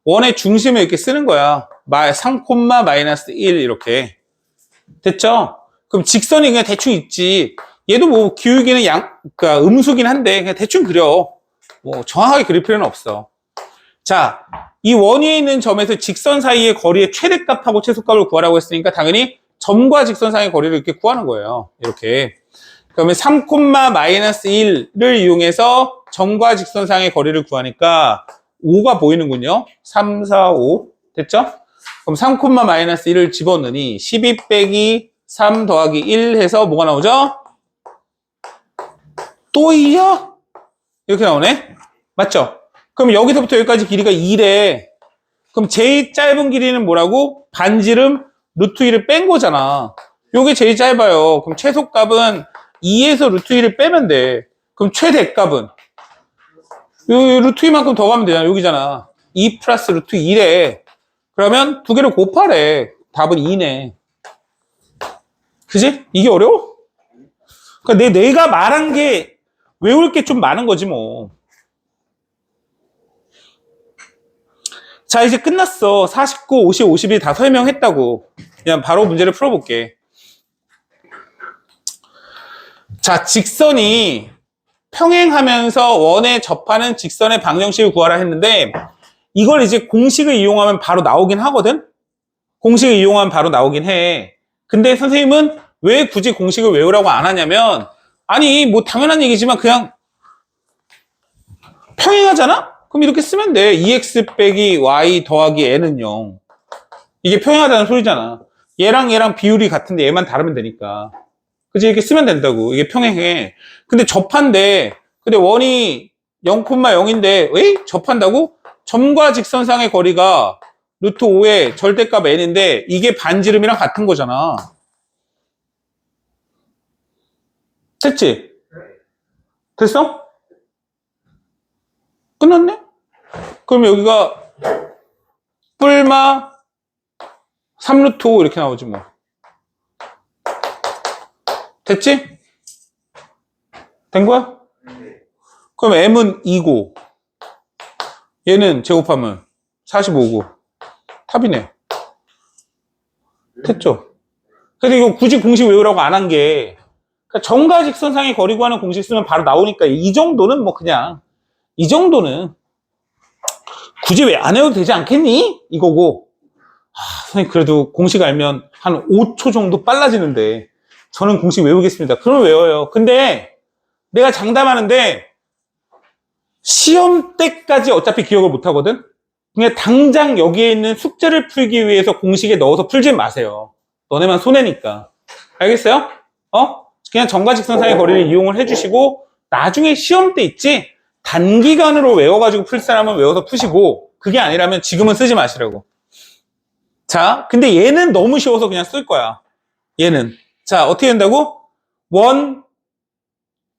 [SPEAKER 3] 원의 중심을 이렇게 쓰는 거야. 3, -1 이렇게. 됐죠? 그럼 직선이 그냥 대충 있지. 얘도 뭐 기울기는 그러니까 음수긴 한데 그냥 대충 그려. 뭐 정확하게 그릴 필요는 없어. 자, 이 원 위에 있는 점에서 직선 사이의 거리의 최대값하고 최소값을 구하라고 했으니까 당연히 점과 직선 사이의 거리를 이렇게 구하는 거예요. 이렇게. 그러면 3, -1을 이용해서 점과 직선 사이의 거리를 구하니까 5가 보이는군요. 3, 4, 5. 됐죠? 그럼 3, -1을 집어넣으니 12 빼기 3 더하기 1 해서 뭐가 나오죠? 또 2야? 이렇게 나오네? 맞죠? 그럼 여기서부터 여기까지 길이가 2래. 그럼 제일 짧은 길이는 뭐라고? 반지름 루트 2를 뺀 거잖아. 요게 제일 짧아요. 그럼 최소값은 2에서 루트 2를 빼면 돼. 그럼 최대값은? 요 루트 2만큼 더 가면 되잖아. 여기잖아. 2 플러스 루트 2래. 그러면 두 개를 곱하래. 답은 2네. 그지? 이게 어려워? 그러니까 내가 말한 게 외울 게 좀 많은 거지 뭐. 자, 이제 끝났어. 49, 50, 51 다 설명했다고. 그냥 바로 문제를 풀어볼게. 자, 직선이 평행하면서 원에 접하는 직선의 방정식을 구하라 했는데 이걸 이제 공식을 이용하면 바로 나오긴 하거든? 공식을 이용하면 바로 나오긴 해. 근데 선생님은 왜 굳이 공식을 외우라고 안 하냐면 아니 뭐 당연한 얘기지만 그냥 평행하잖아? 그럼 이렇게 쓰면 돼. 2x 빼기 y 더하기 n은 0. 이게 평행하다는 소리잖아. 얘랑 비율이 같은데 얘만 다르면 되니까. 그치? 이렇게 쓰면 된다고. 이게 평행해. 근데 접한데, 근데 원이 0,0인데, 에이? 접한다고? 점과 직선상의 거리가 루트 5의 절대값 n인데, 이게 반지름이랑 같은 거잖아. 됐지? 됐어? 끝났네? 그럼 여기가 뿔마 3루트 5 이렇게 나오지 뭐. 됐지? 된 거야? 그럼 m은 2고 얘는 제곱하면 45고 답이네. 됐죠? 근데 이거 굳이 공식 외우라고 안 한 게 그러니까 점과 직선상의 거리 구하는 공식 쓰면 바로 나오니까 이 정도는 뭐 그냥 이 정도는 굳이 왜 안 해도 되지 않겠니? 이거고. 선생님 그래도 공식 알면 한 5초 정도 빨라지는데 저는 공식 외우겠습니다. 그럼 외워요. 근데 내가 장담하는데 시험 때까지 어차피 기억을 못 하거든? 그냥 당장 여기에 있는 숙제를 풀기 위해서 공식에 넣어서 풀지 마세요. 너네만 손해니까. 알겠어요? 그냥 점과 직선 사이의 거리를 이용을 해주시고 나중에 시험 때 있지? 단기간으로 외워가지고 풀 사람은 외워서 푸시고 그게 아니라면 지금은 쓰지 마시라고. 자, 근데 얘는 너무 쉬워서 그냥 쓸 거야. 얘는. 자, 어떻게 된다고? 원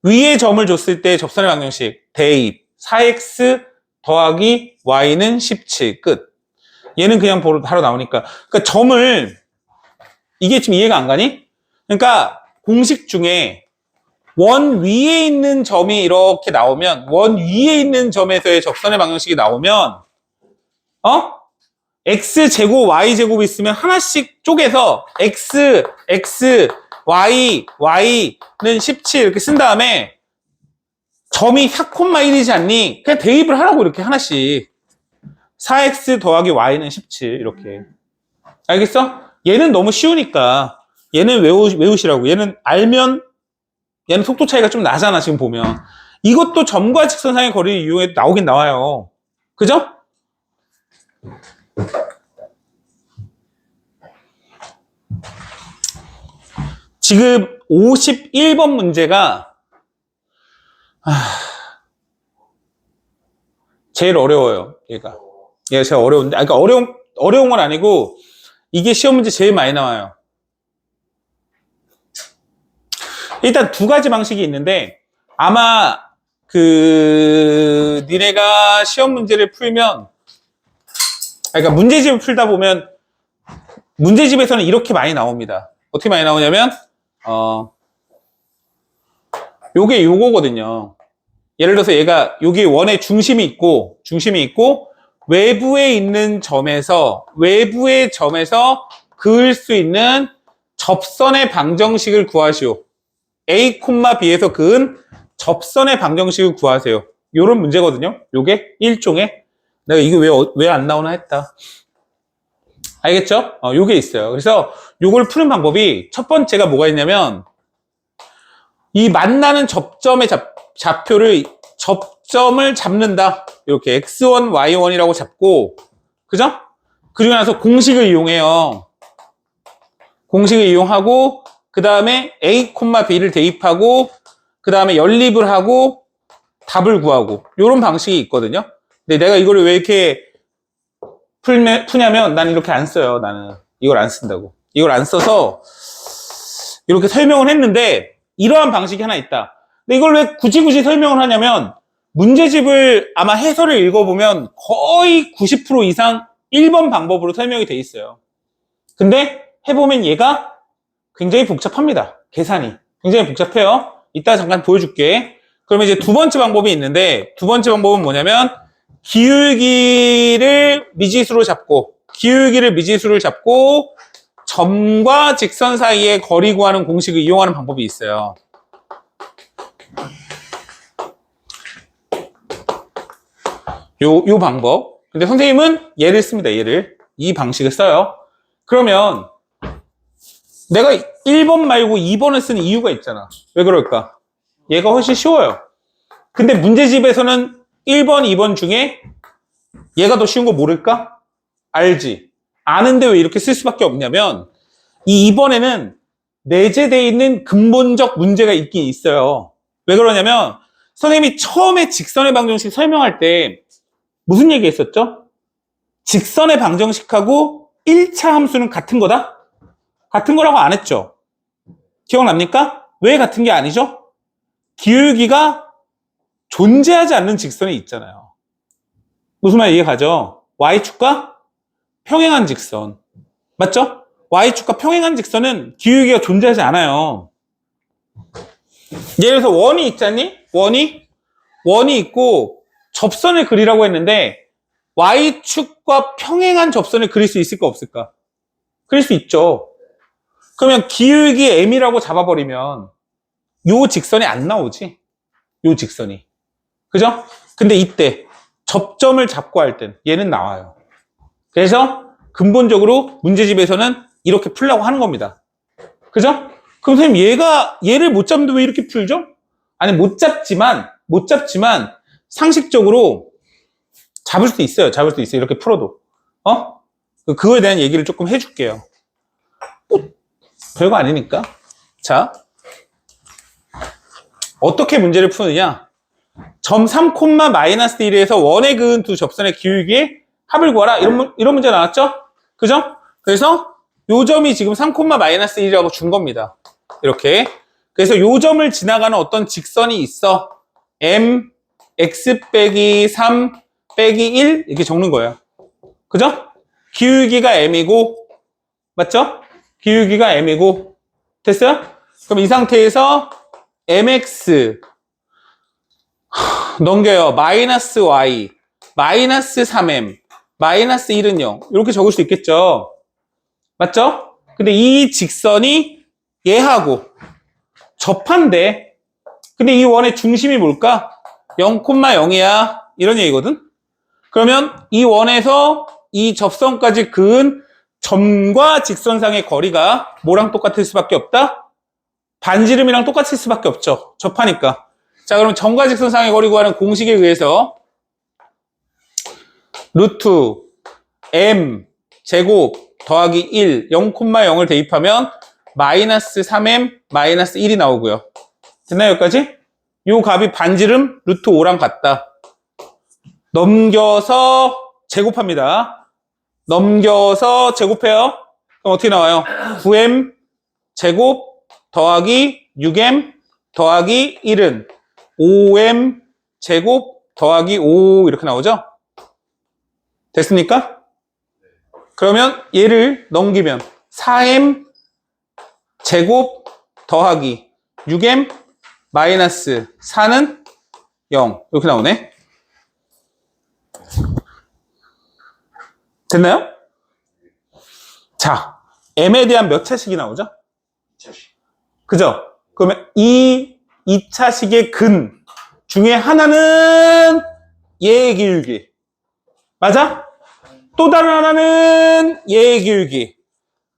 [SPEAKER 3] 위에 점을 줬을 때 접선의 방정식 대입 4x 더하기 y는 17 끝. 얘는 그냥 바로 나오니까. 그러니까 점을, 이게 지금 이해가 안 가니? 그러니까 공식 중에 원 위에 있는 점이 이렇게 나오면, 원 위에 있는 점에서의 접선의 방정식이 나오면, x제곱, y제곱 있으면 하나씩 쪼개서 x, y, y는 17 이렇게 쓴 다음에 점이 4,1이지 않니? 그냥 대입을 하라고 이렇게 하나씩. 4x 더하기 y는 17 이렇게. 알겠어? 얘는 너무 쉬우니까 얘는 외우시라고. 얘는 알면 얘는 속도 차이가 좀 나잖아 지금 보면. 이것도 점과 직선 사이의 거리를 이용해 나오긴 나와요. 그죠? 지금 51번 문제가 제일 어려워요. 얘가 제일 어려운데, 그러니까 어려운 건 아니고 이게 시험 문제 제일 많이 나와요. 일단 두 가지 방식이 있는데 아마 니네가 시험 문제를 풀면, 그러니까 문제집을 풀다 보면 문제집에서는 이렇게 많이 나옵니다. 어떻게 많이 나오냐면 요게 요거거든요. 예를 들어서 얘가 여기 원의 중심이 있고 외부에 있는 외부의 점에서 그을 수 있는 접선의 방정식을 구하시오. A, B에서 그은 접선의 방정식을 구하세요. 요런 문제거든요. 요게 일종의, 내가 이게 왜 안 나오나 했다. 알겠죠? 요게 있어요. 그래서 요걸 푸는 방법이, 첫 번째가 뭐가 있냐면, 이 만나는 접점의 접점을 잡는다. 이렇게 x1, y1이라고 잡고, 그죠? 그리고 나서 공식을 이용해요. 공식을 이용하고, 그 다음에 a, b를 대입하고, 그 다음에 연립을 하고, 답을 구하고, 요런 방식이 있거든요. 근데 내가 이거를 왜 이렇게 푸냐면, 난 이렇게 안 써요. 나는 이걸 안 쓴다고. 이걸 안 써서 이렇게 설명을 했는데, 이러한 방식이 하나 있다. 근데 이걸 왜 굳이 설명을 하냐면, 문제집을 아마 해설을 읽어보면 거의 90% 이상 1번 방법으로 설명이 돼 있어요. 근데 해보면 얘가 굉장히 복잡합니다. 계산이 굉장히 복잡해요. 이따 잠깐 보여줄게. 그러면 이제 두 번째 방법이 있는데, 두 번째 방법은 뭐냐면, 기울기를 미지수를 잡고 점과 직선 사이의 거리 구하는 공식을 이용하는 방법이 있어요. 요 방법. 근데 선생님은 얘를 씁니다. 이 방식을 써요. 그러면 내가 1번 말고 2번을 쓰는 이유가 있잖아. 왜 그럴까? 얘가 훨씬 쉬워요. 근데 문제집에서는 1번, 2번 중에 얘가 더 쉬운 거 모를까? 알지? 아는데 왜 이렇게 쓸 수밖에 없냐면, 이 2번에는 내재되어 있는 근본적 문제가 있긴 있어요. 왜 그러냐면, 선생님이 처음에 직선의 방정식 설명할 때 무슨 얘기 했었죠? 직선의 방정식하고 1차 함수는 같은 거다? 같은 거라고 안 했죠? 기억납니까? 왜 같은 게 아니죠? 기울기가 존재하지 않는 직선이 있잖아요. 무슨 말 이해가죠? Y축과 평행한 직선. 맞죠? Y축과 평행한 직선은 기울기가 존재하지 않아요. 예를 들어서 원이 있잖니? 원이 있고 접선을 그리라고 했는데, Y축과 평행한 접선을 그릴 수 있을까 없을까? 그릴 수 있죠. 그러면 기울기 M이라고 잡아버리면 요 직선이 안 나오지. 요 직선이. 그죠? 근데 이때 접점을 잡고 할 땐 얘는 나와요. 그래서 근본적으로 문제집에서는 이렇게 풀려고 하는 겁니다. 그죠? 그럼 선생님 얘를 못 잡는데 왜 이렇게 풀죠? 아니 못 잡지만 상식적으로 잡을 수 있어요. 이렇게 풀어도. 그거에 대한 얘기를 조금 해줄게요. 별거 아니니까. 자, 어떻게 문제를 푸느냐? 점 3,-1에서 원에 그은 두 접선의 기울기의 합을 구하라. 이런 문제 나왔죠? 그죠? 그래서 요 점이 지금 3,-1이라고 준 겁니다. 이렇게. 그래서 요 점을 지나가는 어떤 직선이 있어. m, x 빼기 3 빼기 1 이렇게 적는 거예요. 그죠? 기울기가 m이고, 맞죠? 기울기가 m이고, 됐어요? 그럼 이 상태에서 mx 넘겨요. 마이너스 y, 마이너스 3m, 마이너스 1은 0. 이렇게 적을 수 있겠죠? 맞죠? 근데 이 직선이 얘하고 접한대. 근데 이 원의 중심이 뭘까? 0,0이야. 이런 얘기거든? 그러면 이 원에서 이 접선까지 그은 점과 직선상의 거리가 뭐랑 똑같을 수밖에 없다? 반지름이랑 똑같을 수밖에 없죠. 접하니까. 자, 그럼 점과 직선상의 거리 구하는 공식에 의해서 루트 m 제곱 더하기 1, 0,0을 대입하면 마이너스 3m 마이너스 1이 나오고요. 됐나요, 여기까지? 요 값이 반지름 루트 5랑 같다. 넘겨서 제곱합니다. 넘겨서 제곱해요. 그럼 어떻게 나와요? 9m 제곱 더하기 6m 더하기 1은 5m 제곱 더하기 5 이렇게 나오죠? 됐습니까? 그러면 얘를 넘기면 4m 제곱 더하기 6m 마이너스 4는 0 이렇게 나오네. 됐나요? 자, m에 대한 몇 차식이 나오죠? 그죠? 그러면 이 2차식의 근 중에 하나는 얘의 기울기. 맞아? 또 다른 하나는 얘의 기울기.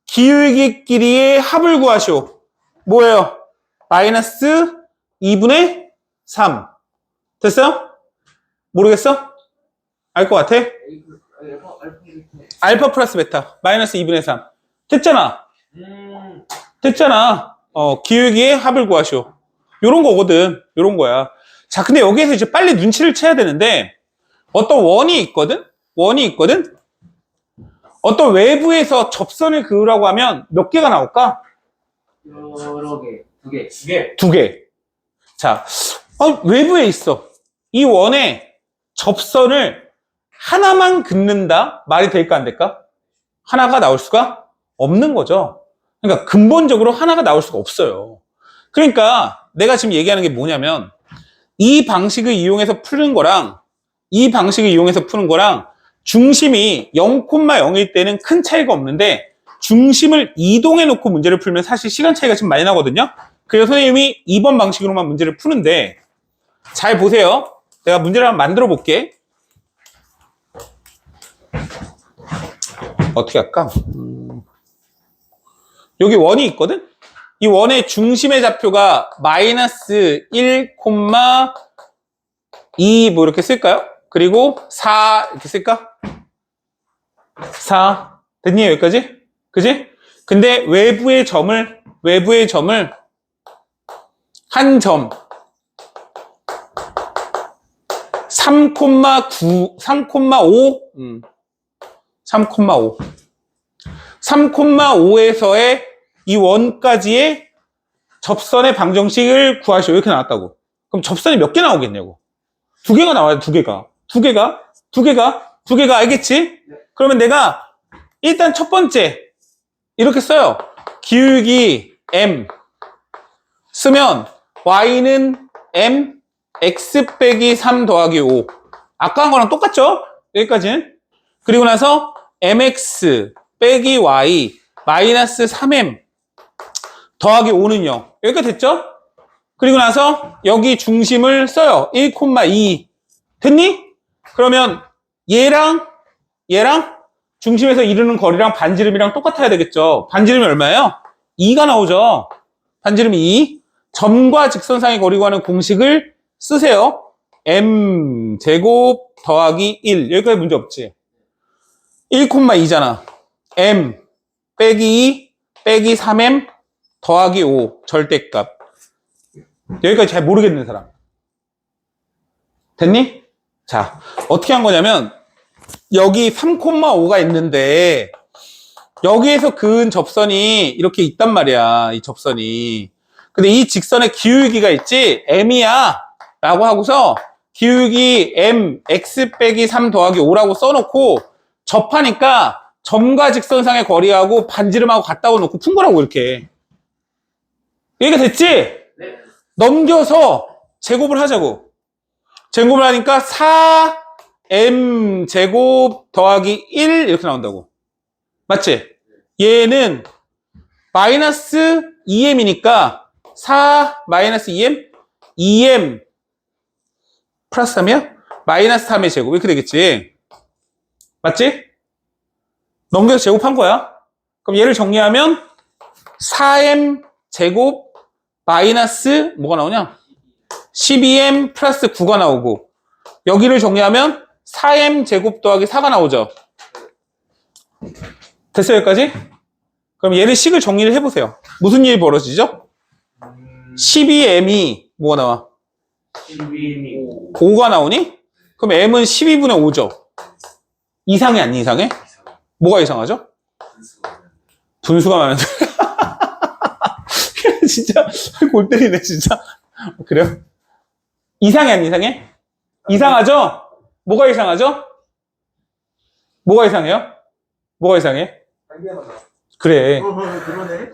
[SPEAKER 3] 기울기끼리의 합을 구하시오. 뭐예요? 마이너스 2분의 3. 됐어요? 모르겠어? 알 것 같아? 알파 플러스 베타. 마이너스 2분의 3. 됐잖아. 됐잖아. 기울기의 합을 구하시오. 요런 거거든. 요런 거야. 자, 근데 여기에서 이제 빨리 눈치를 채야 되는데, 어떤 원이 있거든? 원이 있거든? 어떤 외부에서 접선을 그으라고 하면 몇 개가 나올까?
[SPEAKER 1] 여러 개. 두 개. 두 개.
[SPEAKER 3] 두 개. 자, 외부에 있어. 이 원에 접선을 하나만 긋는다? 말이 될까, 안 될까? 하나가 나올 수가 없는 거죠. 그러니까 근본적으로 하나가 나올 수가 없어요. 그러니까 내가 지금 얘기하는 게 뭐냐면, 이 방식을 이용해서 푸는 거랑 이 방식을 이용해서 푸는 거랑 중심이 0,0일 때는 큰 차이가 없는데 중심을 이동해 놓고 문제를 풀면 사실 시간 차이가 좀 많이 나거든요. 그래서 선생님이 2번 방식으로만 문제를 푸는데, 잘 보세요. 내가 문제를 한번 만들어 볼게. 어떻게 할까? 여기 원이 있거든? 이 원의 중심의 좌표가 마이너스 1,2 뭐 이렇게 쓸까요? 그리고 4 이렇게 쓸까? 4 됐니? 여기까지? 그지? 근데 외부의 점을 한 점 3,9 3,5 3,5 3,5에서의 이 원까지의 접선의 방정식을 구하시오. 이렇게 나왔다고. 그럼 접선이 몇 개 나오겠냐고. 두 개가 나와요. 두 개가 알겠지? 그러면 내가 일단 첫 번째 이렇게 써요. 기울기 m 쓰면 y는 m x 빼기 3 더하기 5. 아까 한 거랑 똑같죠? 여기까지는. 그리고 나서 mx 빼기 y 마이너스 3m 더하기 5는 0. 여기까지 됐죠? 그리고 나서 여기 중심을 써요. 1,2 됐니? 그러면 얘랑 중심에서 이루는 거리랑 반지름이랑 똑같아야 되겠죠. 반지름이 얼마예요? 2가 나오죠. 반지름이 2. 점과 직선상의 거리 구하는 공식을 쓰세요. m 제곱 더하기 1. 여기까지 문제 없지. 1,2잖아. m 빼기 2 빼기 3m 더하기 5 절대값. 여기까지 잘 모르겠는 사람. 됐니? 자, 어떻게 한 거냐면 여기 3,5가 있는데 여기에서 그은 접선이 이렇게 있단 말이야. 이 접선이. 근데 이 직선의 기울기가 있지? m이야 라고 하고서 기울기 m x 빼기 3 더하기 5라고 써놓고 접하니까 점과 직선상의 거리하고 반지름하고 같다고 놓고 푼 거라고 이렇게. 얘기가 됐지?
[SPEAKER 1] 네.
[SPEAKER 3] 넘겨서 제곱을 하자고. 제곱을 하니까 4m 제곱 더하기 1 이렇게 나온다고. 맞지? 얘는 마이너스 2m이니까 4 마이너스 2m? 2m 플러스 3이야? 마이너스 3의 제곱 이렇게 되겠지. 맞지? 넘겨서 제곱한 거야. 그럼 얘를 정리하면 4m 제곱 마이너스 뭐가 나오냐? 12m 플러스 9가 나오고 여기를 정리하면 4m 제곱 더하기 4가 나오죠. 됐어요 여기까지? 그럼 얘를 식을 정리를 해보세요. 무슨 일이 벌어지죠? 12m이 뭐가 나와?
[SPEAKER 1] 12미
[SPEAKER 3] 5가 나오니? 그럼 m은 12분의 5죠. 이상해 안 이상해? 뭐가 이상하죠? 분수가 많은데. 진짜 골 때리네 진짜. 그래요? 이상해 안 이상해? 이상하죠? 뭐가 이상하죠? 뭐가 이상해요? 뭐가 이상해? 그래.
[SPEAKER 2] 그러네.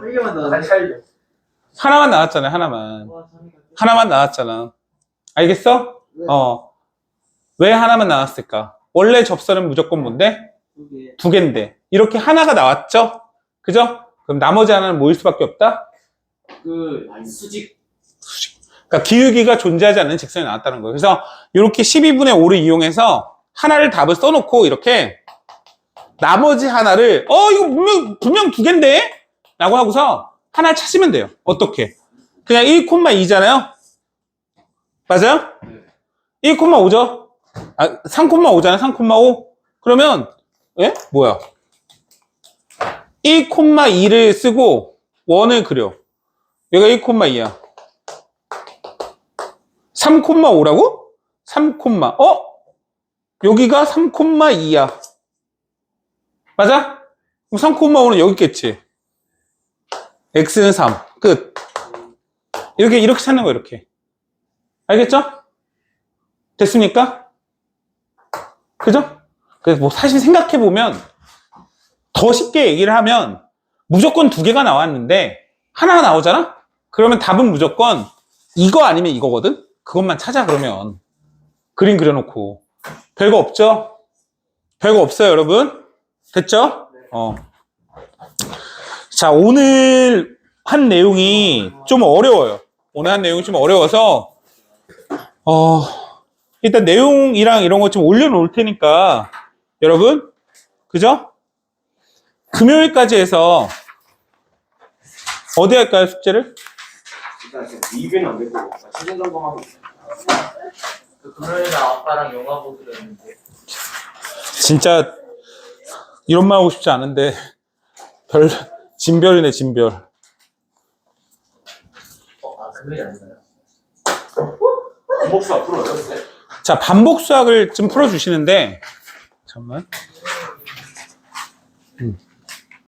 [SPEAKER 2] 한 개만 더.
[SPEAKER 1] 다시 살려.
[SPEAKER 3] 하나만 나왔잖아요 하나만. 하나만 나왔잖아. 알겠어? 왜 하나만 나왔을까? 원래 접선은 무조건 뭔데? 두 개인데 이렇게 하나가 나왔죠? 그죠? 그럼 나머지 하나는 뭐일 수밖에 없다?
[SPEAKER 1] 수직.
[SPEAKER 3] 그러니까 기울기가 존재하지 않는 직선이 나왔다는 거예요. 그래서 이렇게 12분의 5를 이용해서 하나를 답을 써놓고 이렇게 나머지 하나를 이거 분명 두 개인데? 라고 하고서 하나를 찾으면 돼요. 어떻게? 그냥 1,2잖아요? 맞아요? 1,5죠? 3,5잖아요? 3,5? 그러면 예? 뭐야? 1,2를 쓰고 원을 그려. 얘가 1,2야. 3,5라고? 3, 여기가 3,2야. 맞아? 그럼 3,5는 여기 있겠지. x는 3. 끝. 이렇게 찾는 거야, 이렇게. 알겠죠? 됐습니까? 그죠? 그래서 뭐 사실 생각해보면 더 쉽게 얘기를 하면 무조건 두 개가 나왔는데 하나가 나오잖아? 그러면 답은 무조건 이거 아니면 이거거든? 그것만 찾아 그러면 그림 그려놓고 별거 없죠? 별거 없어요 여러분? 됐죠? 자 오늘 한 내용이 좀 어려워요. 오늘 한 내용이 좀 어려워서 일단 내용이랑 이런 거 좀 올려놓을 테니까 여러분 그죠? 금요일까지 해서 어디 할까요 숙제를?
[SPEAKER 1] 일단 리뷰는 안 되고 사진 점검하고 있어요.
[SPEAKER 2] 금요일에 아빠랑 영화 보기로 했는데.
[SPEAKER 3] 진짜 이런 말 하고 싶지 않은데 진별이네 진별.
[SPEAKER 2] 금요일 아닌가요?
[SPEAKER 1] 반복수 풀어요?
[SPEAKER 3] 자 반복 수학을 좀 풀어주시는데 잠깐만.